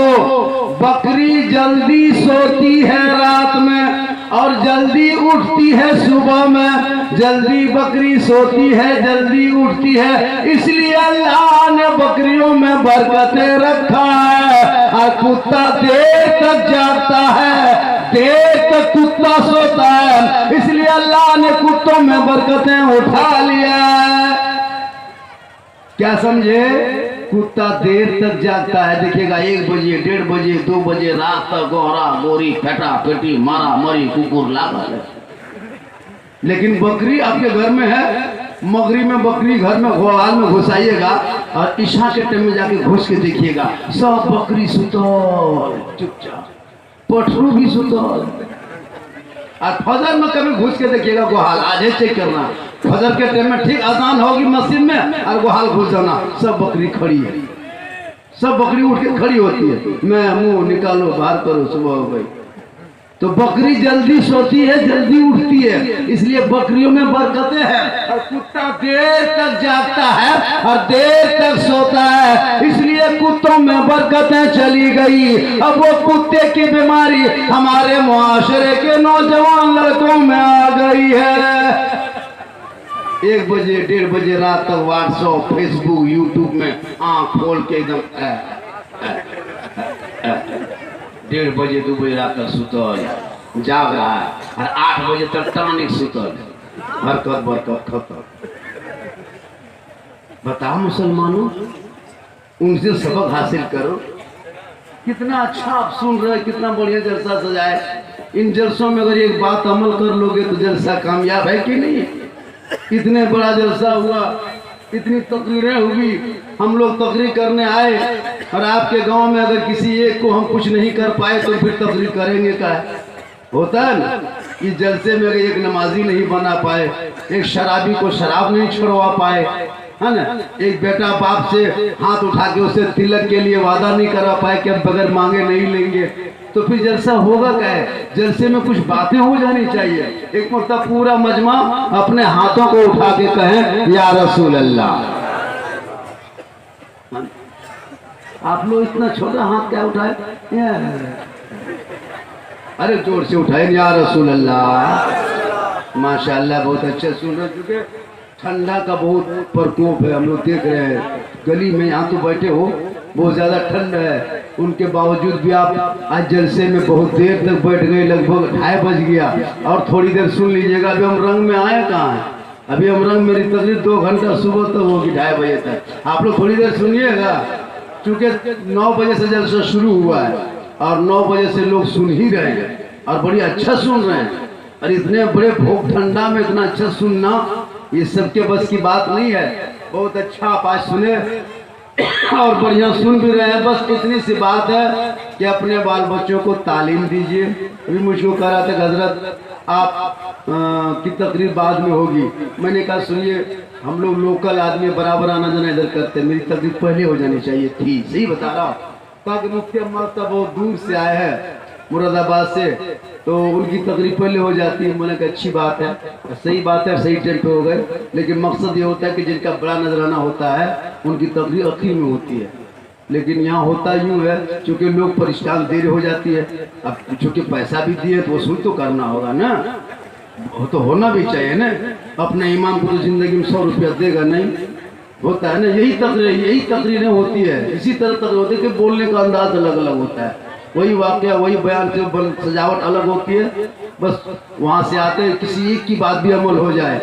बकरी जल्दी सोती है रात में और जल्दी उठती है सुबह में, जल्दी बकरी सोती है जल्दी उठती है, इसलिए अल्लाह ने बकरियों में बरकतें रखा है। और कुत्ता देर तक जागता है, देर तक कुत्ता सोता है, इसलिए अल्लाह ने कुत्तों में बरकतें उठा लिया। क्या समझे? कुत्ता देर तक जागता है, देखिएगा 1 बजे 1:30 बजे 2 बजे रात तक गोहरा गोरी फेटा फेटी मारा मरी कुकुर लागल है। लेकिन बकरी आपके घर में है, मगरी में बकरी घर में गोहाल में घुसाइएगा और ईशा के टाइम में जाके घुस के देखिएगा, सब बकरी सुतल चुपचाप, पठरू भी सुतल। और फजर में कभी घुस के देखिएगा गोहाल, आज चेक करना, फजर के टाइम में ठीक अजान होगी मस्जिद में और गोहाल घुस जाना, सब बकरी खड़ी है, सब बकरी उठ के खड़ी होती है, मैं मुंह निकालो बाहर करो, सुबह हो गई। तो बकरी जल्दी सोती है जल्दी उठती है, इसलिए बकरियों में बरकतें हैं। और कुत्ता देर तक जागता है और देर तक सोता है, इसलिए कुत्तों में बरकतें चली गई। अब वो कुत्ते की बीमारी हमारे मुआशरे के नौजवान लड़कों में आ गई है। 1 बजे 1:30 बजे रात तक व्हाट्सएप फेसबुक यूट्यूब में आंख खोल के एकदम 1:30 बजे 2 बजे रात तक सुतल जाग रहा है, और 8 बजे तक टॉनिक सुतल, हरकत बरकत खत्म। बताओ मुसलमानों, उनसे सबक हासिल करो। कितना अच्छा आप सुन रहे हैं, कितना बढ़िया जलसा सजाए। इन जलसों में अगर एक बात अमल कर लोगे तो जलसा कामयाब है कि नहीं। इतने बड़ा जलसा हुआ, इतनी तकरीरें हुई, हम लोग तकरीर करने आए और आपके गांव में अगर किसी एक को हम कुछ नहीं कर पाए तो फिर तकरीर करेंगे क्या। होता है ना, इस जलसे में अगर एक नमाजी नहीं बना पाए, एक शराबी को शराब नहीं छुड़वा पाए, है ना, एक बेटा बाप से हाथ उठा के उसे तिलक के लिए वादा नहीं करा पाए कि अब बगैर मांगे नहीं लेंगे, तो फिर जलसा होगा क्या है। जलसे में कुछ बातें हो जानी चाहिए। एक मतलब पूरा मजमा अपने हाथों को उठा के कहें या रसूल अल्लाह। आप लोग इतना छोटा हाथ क्या उठाए, अरे जोर से उठाए या रसूल अल्लाह। माशाअल्लाह बहुत अच्छे सुन रहे, चुके ठंडा का बहुत प्रकोप है, हम लोग देख रहे हैं। गली में यहाँ तो बैठे हो, बहुत ज़्यादा ठंड है, उनके बावजूद भी आप आज जलसे में बहुत देर तक बैठ गए, लगभग 2:30 बज गया। और थोड़ी देर सुन लीजिएगा, अभी हम रंग में आए कहाँ हैं, अभी हम रंग, मेरी तकरीर 2 घंटा सुबह तक होगी, 2:30 बजे तक। आप लोग थोड़ी देर सुनिएगा, चूँकि 9 बजे से जलसा शुरू हुआ है और 9 बजे से लोग सुन ही रहे हैं और बड़ी अच्छा सुन रहे हैं। और इतने बड़े भूख ठंडा में इतना अच्छा सुनना ये सबके बस की बात नहीं है। बहुत अच्छा आप आज सुने और बढ़िया सुन भी रहे हैं। बस इतनी सी बात है कि अपने बाल बच्चों को तालीम दीजिए। अभी मुझको कह रहा था कि हजरत आप की तकरीर बाद में होगी, मैंने कहा सुनिए, हम लोग लोकल आदमी बराबर आना जाना इधर करते, मेरी तकरीर पहले हो जानी चाहिए थी, सही बता रहा हूँ। ताकि मुफ्ती अम्मा साहब बहुत दूर से आए हैं मुरादाबाद से, तो उनकी तकरीर पहले हो जाती है। मैंने कहा अच्छी बात है, सही बात है, सही टाइम पे हो गए। लेकिन मकसद ये होता है कि जिनका बड़ा नजराना होता है उनकी तकरीर आखिर में होती है। लेकिन यहाँ होता यूँ है, चूँकि लोग परेशान देर हो जाती है। अब चूँकि पैसा भी दिए तो वसूल तो करना होगा ना, वो तो होना भी चाहिए ना। अपने इमाम को तो जिंदगी में 100 रुपया देगा नहीं, होता है ना। यही तकरीरें होती है, इसी तरह तकरीर होती है कि बोलने का अंदाज अलग अलग होता है। वही वाकया, वही बयान से सजावट अलग होती है। बस वहाँ से आते किसी एक की बात भी अमल हो जाए।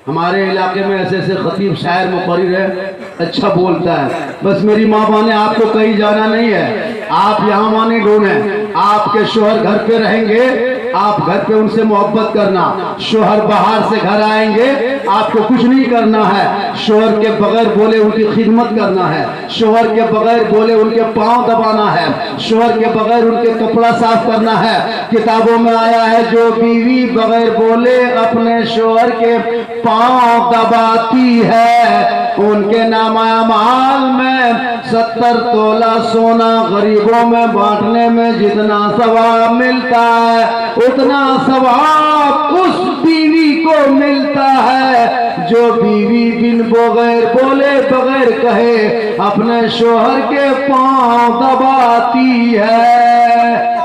हमारे इलाके में ऐसे ऐसे खतीब शायर मुकर्रिर है, अच्छा बोलता है। बस मेरी माँ बाने आपको कहीं जाना नहीं है, आप यहाँ माने ढूंढे। आपके शोहर घर पे रहेंगे, आप घर पे उनसे मोहब्बत करना। शोहर बाहर से घर आएंगे, आपको कुछ नहीं करना है। शोहर के बगैर बोले उनकी खिदमत करना है, शोहर के बगैर बोले उनके पांव दबाना है, शोहर के बगैर उनके कपड़ा साफ करना है। किताबों में आया है, जो बीवी बगैर बोले अपने शोहर के पांव दबाती है, उनके नामाल में 70 तोला सोना गरीबों में बांटने में जितना सवाब मिलता है, उतना सवाब उस बीवी को मिलता है जो बीवी बिन बगैर बोले बगैर कहे अपने शोहर के पांव दबाती है।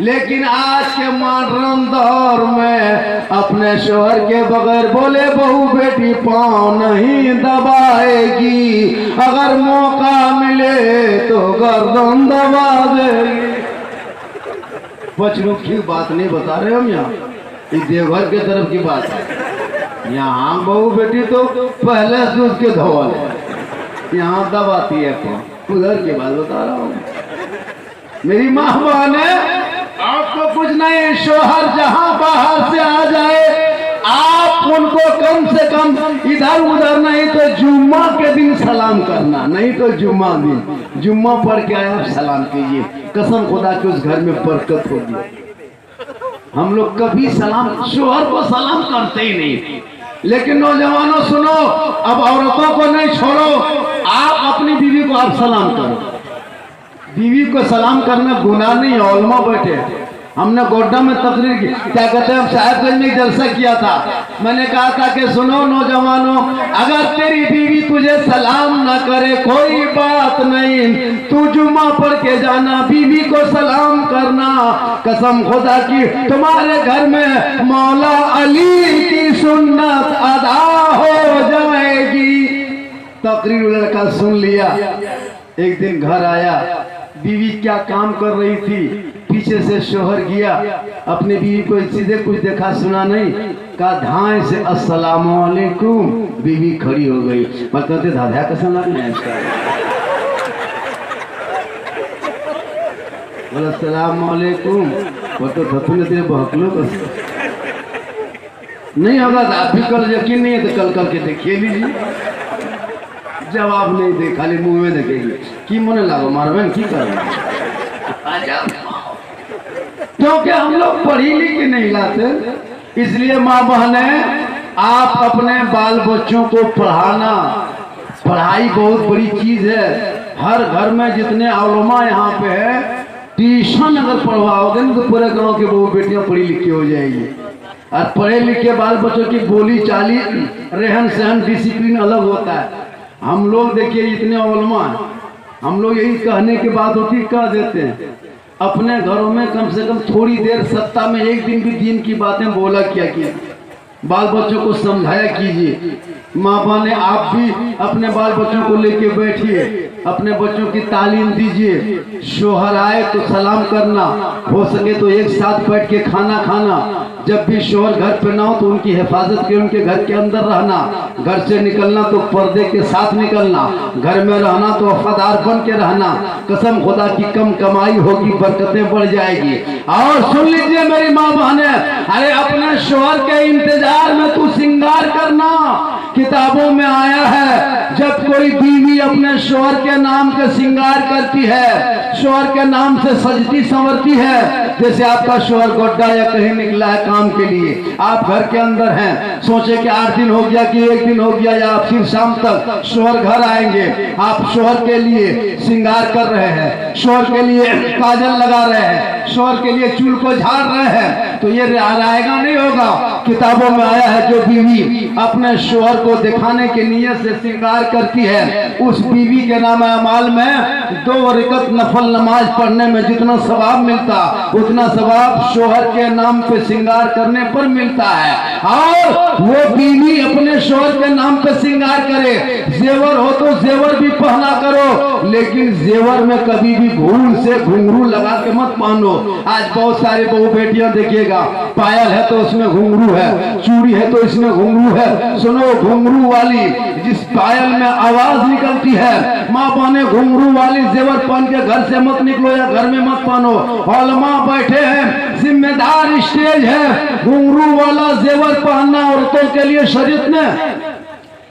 लेकिन आज के मॉडर्न दौर में अपने शोहर के बगैर बोले बहू बेटी पांव नहीं दबाएगी, अगर मौका मिले तो गर्दन दबा देगी। पचमुखी बात नहीं बता रहे हम, यहाँ इस देवघर के तरफ की बात है। यहाँ बहू बेटी तो पहले से उसके धोल, यहाँ दबाती है पांव। उधर की बात बता रहा हूँ। मेरी माँ बहन है, आपको कुछ नहीं, शोहर जहां बाहर से आ जाए आप उनको कम से कम इधर उधर नहीं तो जुम्मा के दिन सलाम करना, नहीं तो जुम्मा दिन जुम्मा पढ़ के आए आप सलाम कीजिए। कसम खुदा की उस घर में बरकत होगी। हम लोग कभी सलाम शोहर को सलाम करते ही नहीं। लेकिन नौजवानों सुनो, अब औरतों को नहीं छोड़ो, आप अपनी बीवी को आप सलाम करो। बीवी को सलाम करना गुनाह नहीं है। उलमा बैठे, हमने गोड्डा में तकरीर की, क्या कहते हैं, हम साहिबगंज में जलसा किया था। मैंने कहा था कि सुनो नौजवानों, अगर तेरी बीवी तुझे सलाम न करे कोई बात नहीं, तू जुम्मा पढ़ के जाना, बीवी को सलाम करना। कसम खुदा की तुम्हारे घर में मौला अली की सुन्नत अदा हो जाएगी। तकरीर लड़का सुन लिया। एक दिन घर आया, बीवी क्या काम कर रही थी, पीछे से शोहर गया, अपने बीवी को सीधे कुछ देखा सुना नहीं, कहा धाए से अस्सलामु अलैकुम। बीवी खड़ी हो गई, मतलब दादा कैसा लगना है इसका। बोला सलाम वालेकुम। वो तो धतुने तेरे बहकलो बस नहीं होगा तो आप भी कल यकीन नहीं है तो कल करके देखिए लीजिए। जवाब नहीं दे, खाली मुंह में देखेगी की मने लागो मारबेन की कर। क्योंकि हम लोग पढ़ी लिखी नहीं लाते, इसलिए माँ बहने आप अपने बाल बच्चों को पढ़ाना। पढ़ाई बहुत बड़ी चीज है। हर घर में जितने औलमा यहाँ पे है, ट्यूशन अगर पढ़वाओगे ना तो पूरे गांव की बहू बेटियां पढ़ी लिखी हो जाएगी। और पढ़े लिखे बाल बच्चों की बोली चाली, रहन सहन, डिसिप्लिन अलग होता है। हम लोग देखिए इतने औलमा, हम लोग यही कहने की बात होती कह देते हैं। अपने घरों में कम से कम थोड़ी देर सप्ताह में एक दिन भी दीन की बातें बोला किया कीजिए, बाल बच्चों को समझाया कीजिए। माँ बहने आप भी अपने बाल बच्चों को लेके बैठिए, अपने बच्चों की तालीम दीजिए। शोहर आए तो सलाम करना, हो सके तो एक साथ बैठ के खाना खाना। जब भी शोहर घर पे ना हो तो उनकी हिफाजत के उनके घर के अंदर रहना। घर से निकलना तो पर्दे के साथ निकलना, घर में रहना तो वफादार बन के रहना। कसम खुदा की कम कमाई होगी, बरकतें बढ़ जाएगी। और सुन लीजिए मेरी माँ बहने, अरे अपने शोहर के इंतजार में तू श्रृंगार करना। किताबों में आया है जब कोई बीवी अपने शोहर के नाम के श्रृंगार करती है, शोहर के नाम से सजती संवरती है। जैसे आपका शोहर गोड्डा या कहीं निकला है काम के लिए, आप घर के अंदर हैं, सोचे कि 8 दिन हो गया कि 1 दिन हो गया या फिर शाम तक शोहर घर आएंगे। आप शोहर के लिए श्रृंगार कर रहे हैं, शोहर के लिए काजल लगा रहे हैं, शोहर के लिए चूल को झाड़ रहे हैं, तो ये आएगा नहीं होगा। किताबों में आया है जो बीवी अपने शोहर को दिखाने के नियत से श्रृंगार करती है, उस बीवी के नाम अमाल में 2 रकअत नफल नमाज पढ़ने में जितना सवाब मिलता, उतना सवाब शोहर के नाम पे श्रृंगार करने पर मिलता है। और वो बीवी अपने शोहर के नाम पे श्रृंगार करे, जेवर हो तो जेवर भी पहना करो, लेकिन जेवर में कभी भी भूल से घुंघरू लगा के मत पहनो। आज बहुत सारे बहू बेटियां देखिएगा, पायल है तो उसमें घुंघरू है, चूड़ी है तो इसमें घुंघरू है। सुनो, घुंघरू वाली जिस पायल में आवाज निकलती है, माँ बहने घुंघरू वाली जेवर पहन के घर से मत निकलो या घर में मत पहनो। औलमा बैठे हैं, जिम्मेदार स्टेज है, घुंघरू वाला जेवर पहनना औरतों के लिए शरीयत ने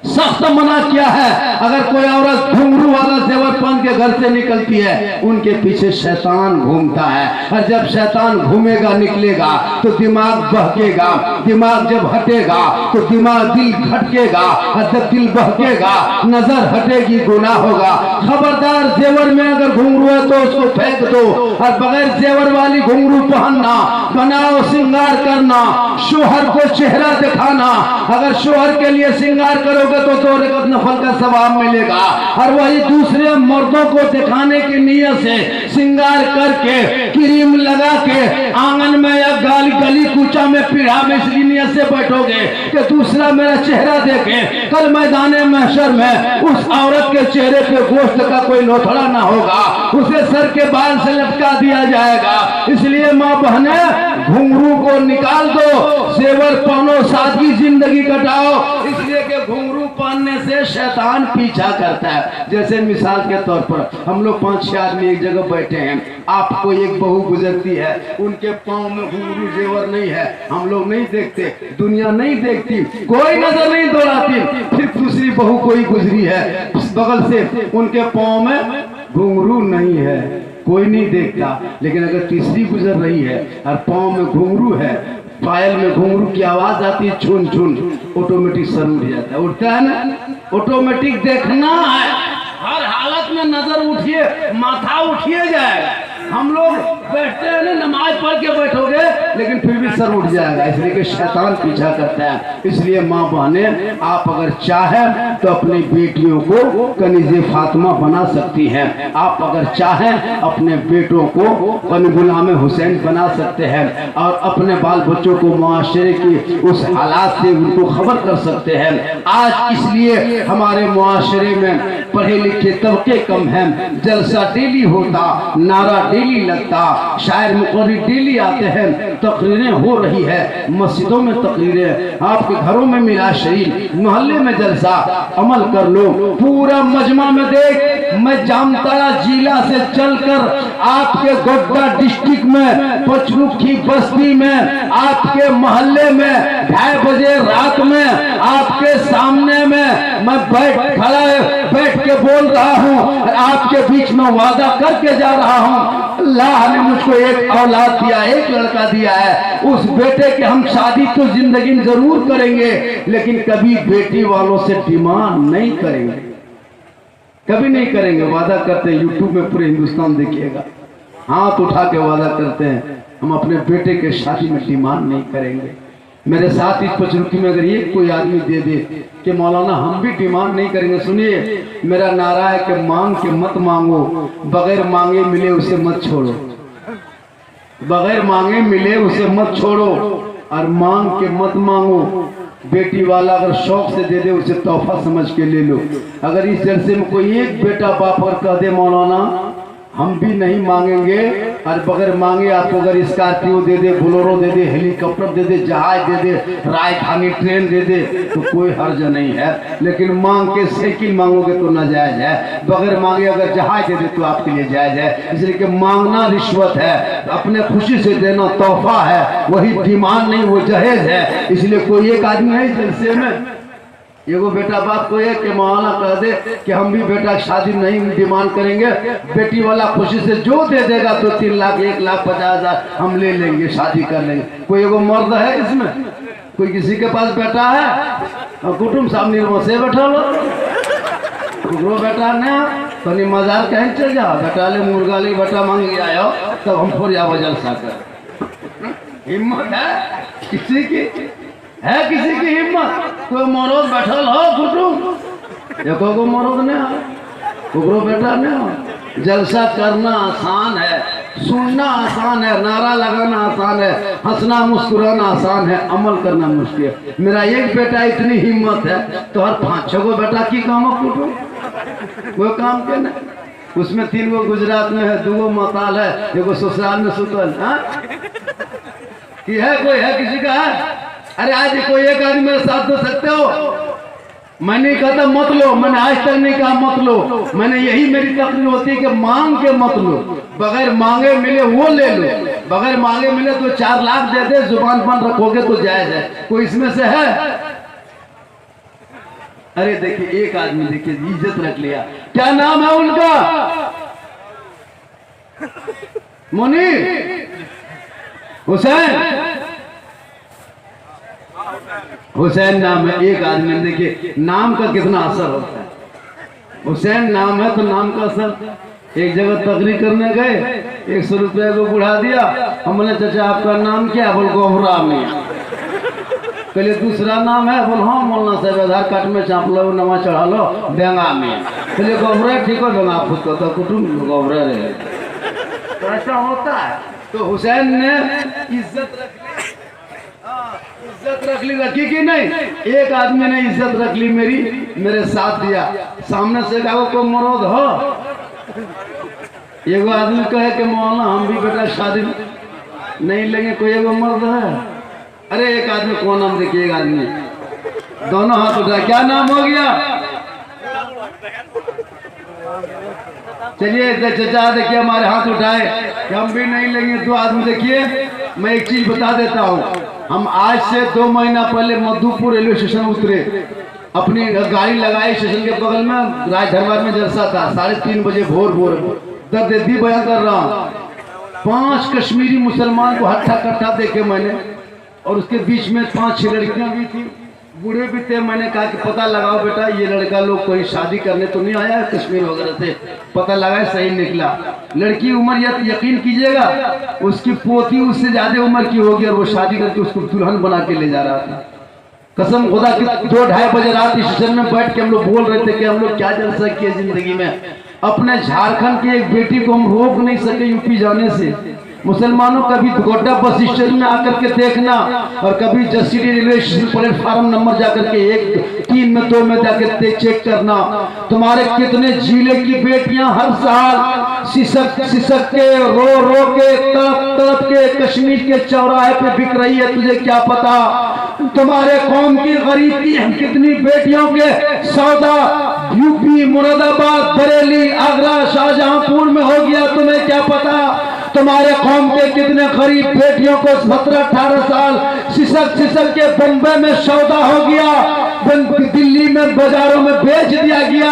सख्त मना किया है। अगर कोई औरत घुंघरू वाला जेवर पहन के घर से निकलती है, उनके पीछे शैतान घूमता है, और जब शैतान घूमेगा निकलेगा तो दिमाग बहकेगा, दिमाग जब हटेगा तो दिल खटकेगा, और जब दिल बहकेगा नजर हटेगी, गुनाह होगा। खबरदार, जेवर में अगर घुंघरू है तो उसको फेंक दो, और बगैर जेवर वाली घुंघरू पहनना, बनाओ श्रृंगार करना, शोहर को चेहरा दिखाना। अगर शोहर के लिए श्रृंगार करोगे तो 2 रकअत नफल का सवाब मिलेगा, और वही दूसरे मर्दों को दिखाने की नीयत से श्रृंगार करके क्रीम लगा के आंगन में या गली कूचा में पीढ़ा में इसलिए नियत से बैठोगे कि दूसरा मेरा चेहरा देखे, कल मैदाने महशर में उस औरत के चेहरे पे गोश्त का कोई लोथड़ा ना होगा, उसे सर के बाल से लटका दिया जाएगा। इसलिए माँ बहने, घुंघरू को निकाल दो, जेवर पहनो, सादगी जिंदगी कटाओ। इसलिए कि घुंघरू पहनने से शैतान पीछा करता है। जैसे मिसाल के तौर पर हम लोग 5-6 आदमी एक जगह बैठे हैं, आपको एक बहू गुजरती है, उनके पाँव में घुंघरू जेवर नहीं है, हम लोग नहीं देखते, दुनिया नहीं देखती, कोई नजर नहीं दौड़ाती। फिर दूसरी बहू कोई गुजरी है उस बगल से, उनके पाँव में घुंघरू नहीं है, कोई नहीं देखता। लेकिन अगर तीसरी गुजर रही है और पाँव में घुंघरू है, पायल में घुंघरू की आवाज आती है, छुन छुन, ऑटोमेटिक सर उठ जाता है। उठता है ना, ऑटोमेटिक देखना है, हर हालत में नजर उठिए, माथा उठिए जाएगा। हम लोग बैठते हैं ना, नमाज पढ़ के बैठोगे लेकिन फिर भी सर उठ जाएगा, इसलिए कि शैतान पीछा करता है। इसलिए माँ बहने, आप अगर चाहें तो अपनी बेटियों को कनीज़े फातिमा बना सकती हैं, आप अगर चाहें अपने बेटों को कनी गुलाम हुसैन बना सकते हैं, और अपने बाल बच्चों को मुआशरे की उस हालात से उनको खबर कर सकते हैं। आज इसलिए हमारे मुआशरे में पढ़े लिखे तबके कम हैं, जलसा डेली होता, नारा डेली लगता, शायर मुकर्री डेली आते हैं, तकरीरें हो रही है, मस्जिदों में तकरीरें, आपके घरों में मिला शरीर, मोहल्ले में जलसा, अमल कर लो। पूरा मजमा में देख, मैं जामताड़ा जिला से चलकर आपके गोड्डा डिस्ट्रिक्ट में पचरुखी बस्ती में आपके मोहल्ले में 2:30 बजे रात में आपके सामने में मैं बैठ के बोल रहा हूँ, आपके बीच में वादा करके जा रहा हूँ। अल्लाह ने मुझको एक औलाद दिया, एक लड़का दिया है, उस बेटे के हम शादी तो जिंदगी में जरूर करेंगे, लेकिन कभी बेटी वालों से डिमांड नहीं करेंगे, कभी नहीं करेंगे। वादा करते हैं, यूट्यूब में पूरे हिंदुस्तान देखिएगा, हाथ उठा के वादा करते हैं, हम अपने बेटे के शादी में डिमांड नहीं करेंगे। मेरे साथ इस पचरुखी में अगर ये कोई आदमी दे दे कि मौलाना हम भी डिमांड नहीं करेंगे, सुनिए मेरा नारा है कि मांग के मत मांगो, बगैर मांगे मिले उसे मत छोड़ो, बगैर मांगे मिले उसे मत छोड़ो, और मांग के मत मांगो। बेटी वाला अगर शौक से दे दे उसे तोहफा समझ के ले लो। अगर इस जलसे में कोई एक बेटा बाप और कह दे मौलाना हम भी नहीं मांगेंगे, और बगैर मांगे आपको अगर स्कॉर्पियो दे दे, बोलेरो दे दे, हेलीकॉप्टर दे दे, जहाज दे दे, राजधानी ट्रेन दे दे, तो कोई हर्ज नहीं है। लेकिन मांग के साइकिल मांगोगे तो नाजायज है, बगैर मांगे अगर जहाज दे दे तो आपके लिए जायज है। इसलिए कि मांगना रिश्वत है, अपने खुशी से देना तोहफा है, वही डिमांड नहीं, वो जहेज है। इसलिए कोई एक आदमी है इस जलसे में, एगो बेटा बाप को एक के मौलाना कह दे कि हम भी बेटा शादी नहीं डिमांड करेंगे, बेटी वाला खुशी से जो दे देगा तो 3 लाख 1,50,000 हम ले लेंगे, शादी कर लेंगे। कोई एगो मर्द है इसमें? कोई किसी के पास बेटा है? और कुटुम सामने से बैठा लो, कुकरो बेटा ने तो मजार कहीं चल जाओ, बेटा ले मुर्गा ले बेटा मांग लिया आयो, तब हम फोर जाओ जलसा कर। हिम्मत है किसी की? है किसी की हिम्मत? कोई मरोद बैठल हो कुटुम, एको को मरोद नहीं, कुकरो बेटा नहीं। जलसा करना आसान है, सुनना आसान है, नारा लगाना आसान है, हंसना मुस्कुराना आसान है, अमल करना मुश्किल है। मेरा एक बेटा इतनी हिम्मत है तो हर 5-6 को बेटा की काम है कुटुम, वो काम के नहीं। उसमें 3 गो गुजरात में है, 2 गो मताल है, एगो ससुराल में सुतल है। कोई है किसी का है? अरे आज कोई एक आदमी मेरे साथ दे सकते हो? मैंने कहता मत लो, मैंने आज तक नहीं कहा मत लो, मैंने यही मेरी तकरीर होती है कि मांग के मत लो, बगैर मांगे मिले वो ले लो, बगैर मांगे मिले तो 4 लाख दे दे, जुबान बंद रखोगे तो जायज है। कोई इसमें से है? अरे देखिए एक आदमी देखिए इज्जत रख लिया, क्या नाम है उनका? मुनीर हुसैन, हुसैन नाम है। एक आदमी देखिए नाम का कितना असर होता है। हुसैन नाम है तो नाम का असर। एक जगह तकरीर करने गए, 100 रुपये को बुढ़ा दिया, हमने चाचा आपका नाम क्या है? बोल गोहरा मियां। पहले दूसरा नाम है? बोल हाँ मौलाना साहब आधार कार्ड में चाप लो, नवा चढ़ा लो, बेंगा मियां। पहले गोहरा ठीक हो, बेंगा खुद को तो कुटुम गोहरा रहे, तो ऐसा होता है। तो हुसैन ने इज्जत रख ली, इज्जत रखी कि नहीं? एक आदमी ने इज्जत रख ली मेरी, मेरे साथ दिया। सामने से कहा को मरोद हो, एगो आदमी कहे कि मौलाना हम भी बेटा शादी नहीं लेंगे, कोई एगो मर्द है? अरे एक आदमी कौन नाम देखिए, एक आदमी दोनों हाथ उठा, क्या नाम हो गया? चलिए चचा देखिए हमारे हाथ उठाए कि हम भी नहीं लेंगे। 2 आदमी देखिए, मैं एक चीज बता देता हूँ, हम आज से 2 महीना पहले मधुपुर रेलवे स्टेशन उतरे, अपनी गाड़ी लगाई, स्टेशन के बगल में राजदरबार में जलसा था, 3:30 बजे भोर दर्दी बयान कर रहा हूँ। 5 कश्मीरी मुसलमान को हट्ठा कट्ठा देखे मैंने, और उसके बीच में 5-6 लड़कियां भी थी, बूढ़े भी थे। मैंने कहा कि पता लगाओ बेटा, ये लड़का लोग कोई शादी करने तो नहीं आया कश्मीर वगैरह से, पता लगाए। सही निकला, लड़की उम्र यकीन कीजिएगा उसकी पोती उससे ज्यादा उम्र की होगी, और वो शादी करके उसको दुल्हन बना के ले जा रहा था। कसम खुदा की 2-2:30 बजे रात स्टेशन में बैठ के हम लोग बोल रहे थे कि हम लोग क्या जलसा किए जिंदगी में। अपने झारखंड की एक बेटी को हम रोक नहीं सके यूपी जाने से, मुसलमानों कभी गोड्डा बस स्टेशन में आकर के देखना और कभी Jasidih railway station platform number जाकर के 1, 3 में 2 में जाकर चेक करना, तुम्हारे कितने जिले की बेटियां हर साल सिसक के रो के तड़प के कश्मीर के चौराहे पे बिक रही है, तुझे क्या पता। तुम्हारे कौम की गरीब की कितनी बेटियों के सौदा यूपी, मुरादाबाद, बरेली, आगरा, शाहजहांपुर में हो गया, तुम्हें क्या पता। तुम्हारे कौम के कितने गरीब बेटियों को 17-18 साल सिसक के बम्बई में सौदा हो गया, दिल्ली में बाजारों में बेच दिया गया,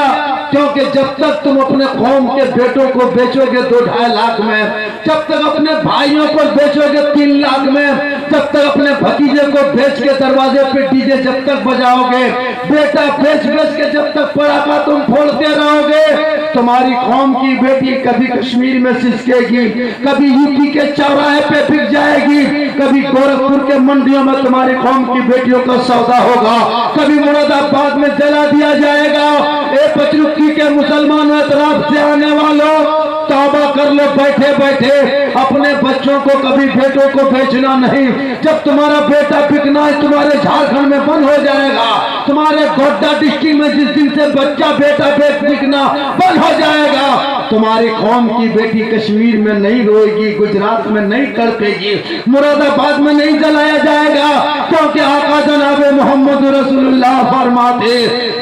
क्योंकि जब तक तुम अपने कौम के बेटों को बेचोगे 2-2.5 लाख में, जब तक अपने भाइयों को बेचोगे 3 लाख में, जब तक अपने भतीजे को बेच के दरवाजे पे डीजे जब तक बजाओगे, बेटा बेच के जब तक पड़ाका तुम फोड़ते रहोगे, तुम्हारी कौम की बेटी कभी कश्मीर में सिसकेगी, कभी यूपी के चौराहे पे बिक जाएगी, कभी गोरखपुर के मंडियों में तुम्हारी कौम की बेटियों का सौदा होगा, कभी मुरादाबाद में जला दिया जाएगा। ए बचरुक्की के मुसलमानों तरफ से आने वालों, तौबा कर लो बैठे बैठे, अपने बच्चों को कभी बेटों को बेचना नहीं। जब तुम्हारा बेटा बिकना है तुम्हारे झारखंड में बंद हो जाएगा, तुम्हारे गोड्डा डिस्ट्रिक्ट में जिस दिन से बच्चा बेटा बिकना बंद हो जाएगा, तुम्हारी कौम की बेटी कश्मीर में नहीं रोएगी, गुजरात में नहीं तड़पेगी, मुरादाबाद में नहीं जलाया जाएगा, क्योंकि आका जनाबे मोहम्मद रसूलुल्लाह फरमाते,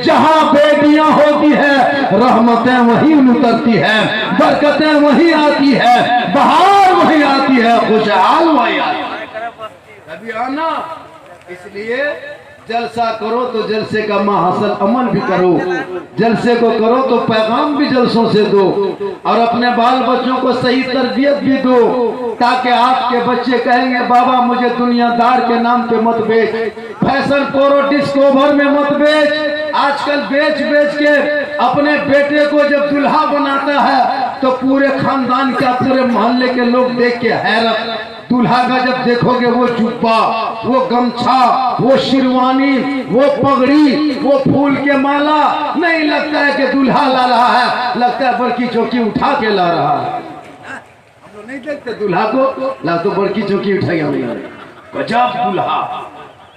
जहां बेटियां होती है रहमतें वहीं उतरती है, बरकतें वहीं आती है, बहार वहीं आती है, खुशहाल वहीं आती है। कभी आना, इसलिए जलसा करो तो जलसे का महासल अमल भी करो, जलसे को करो तो पैगाम भी जलसों से दो, और अपने बाल बच्चों को सही तरबियत भी दो, ताकि आपके बच्चे कहेंगे बाबा मुझे दुनियादार के नाम पे मत बेच, फैशन पोरो डिस्कोवर में मत बेच। आजकल बेच के अपने बेटे को जब दुल्हा बनाता है तो पूरे खानदान का, पूरे मोहल्ले के लोग देख के हैरत। दूल्हा का जब देखोगे वो जुब्बा, वो गमछा, वो शेरवानी, वो पगड़ी, वो फूल के माला, नहीं लगता है कि दूल्हा ला रहा है, लगता है बड़की चौकी उठा के ला रहा है। हम लोग नहीं देखते दूल्हा को, ला तो बड़की चौकी उठाएगा, गजब दूल्हा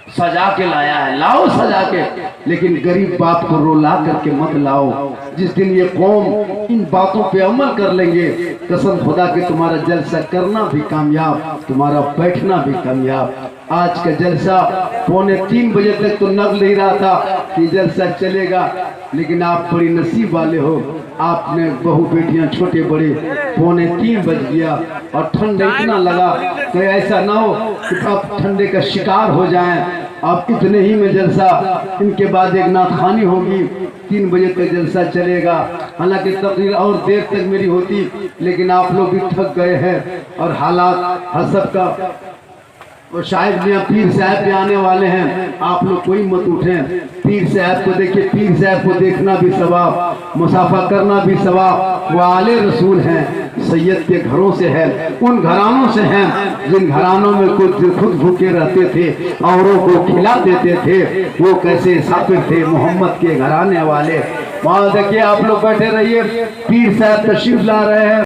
सजा के लाया है, लाओ सजा के, लेकिन गरीब बाप को रोला करके मत लाओ। जिस दिन ये कौम इन बातों पे अमल कर लेंगे, कसम खुदा के तुम्हारा जलसा करना भी कामयाब, तुम्हारा बैठना भी कामयाब। आज का जलसा 2:45 बजे तक तो नग नहीं रहा था कि जलसा चलेगा, लेकिन आप बड़ी नसीब वाले हो, आपने बहु बेटियां छोटे बड़े, 2:45 बज गया और ठंड इतना लगा कि ऐसा ना हो कि आप ठंडे का शिकार हो जाएं। अब इतने ही में जलसा, इनके बाद एक नाथखानी होगी, 3 बजे तक जलसा चलेगा। हालांकि तकरीर और देर तक मेरी होती, लेकिन आप लोग भी थक गए हैं और हालात हसब का, और शायद यहाँ पीर साहब भी आने वाले हैं, आप लोग कोई मत उठें। पीर साहब को देखिए, पीर साहब को देखना भी सवाब, मुसाफा करना भी सवाब। वो आले रसूल हैं, सैयद के घरों से है, उन घरानों से हैं जिन घरानों में खुद भूखे रहते थे, औरों को खिला देते थे। वो कैसे साफिर थे, मोहम्मद के घराने वाले। वहाँ देखिए आप लोग बैठे रहिए, पीर साहब तशरीफ ला रहे हैं।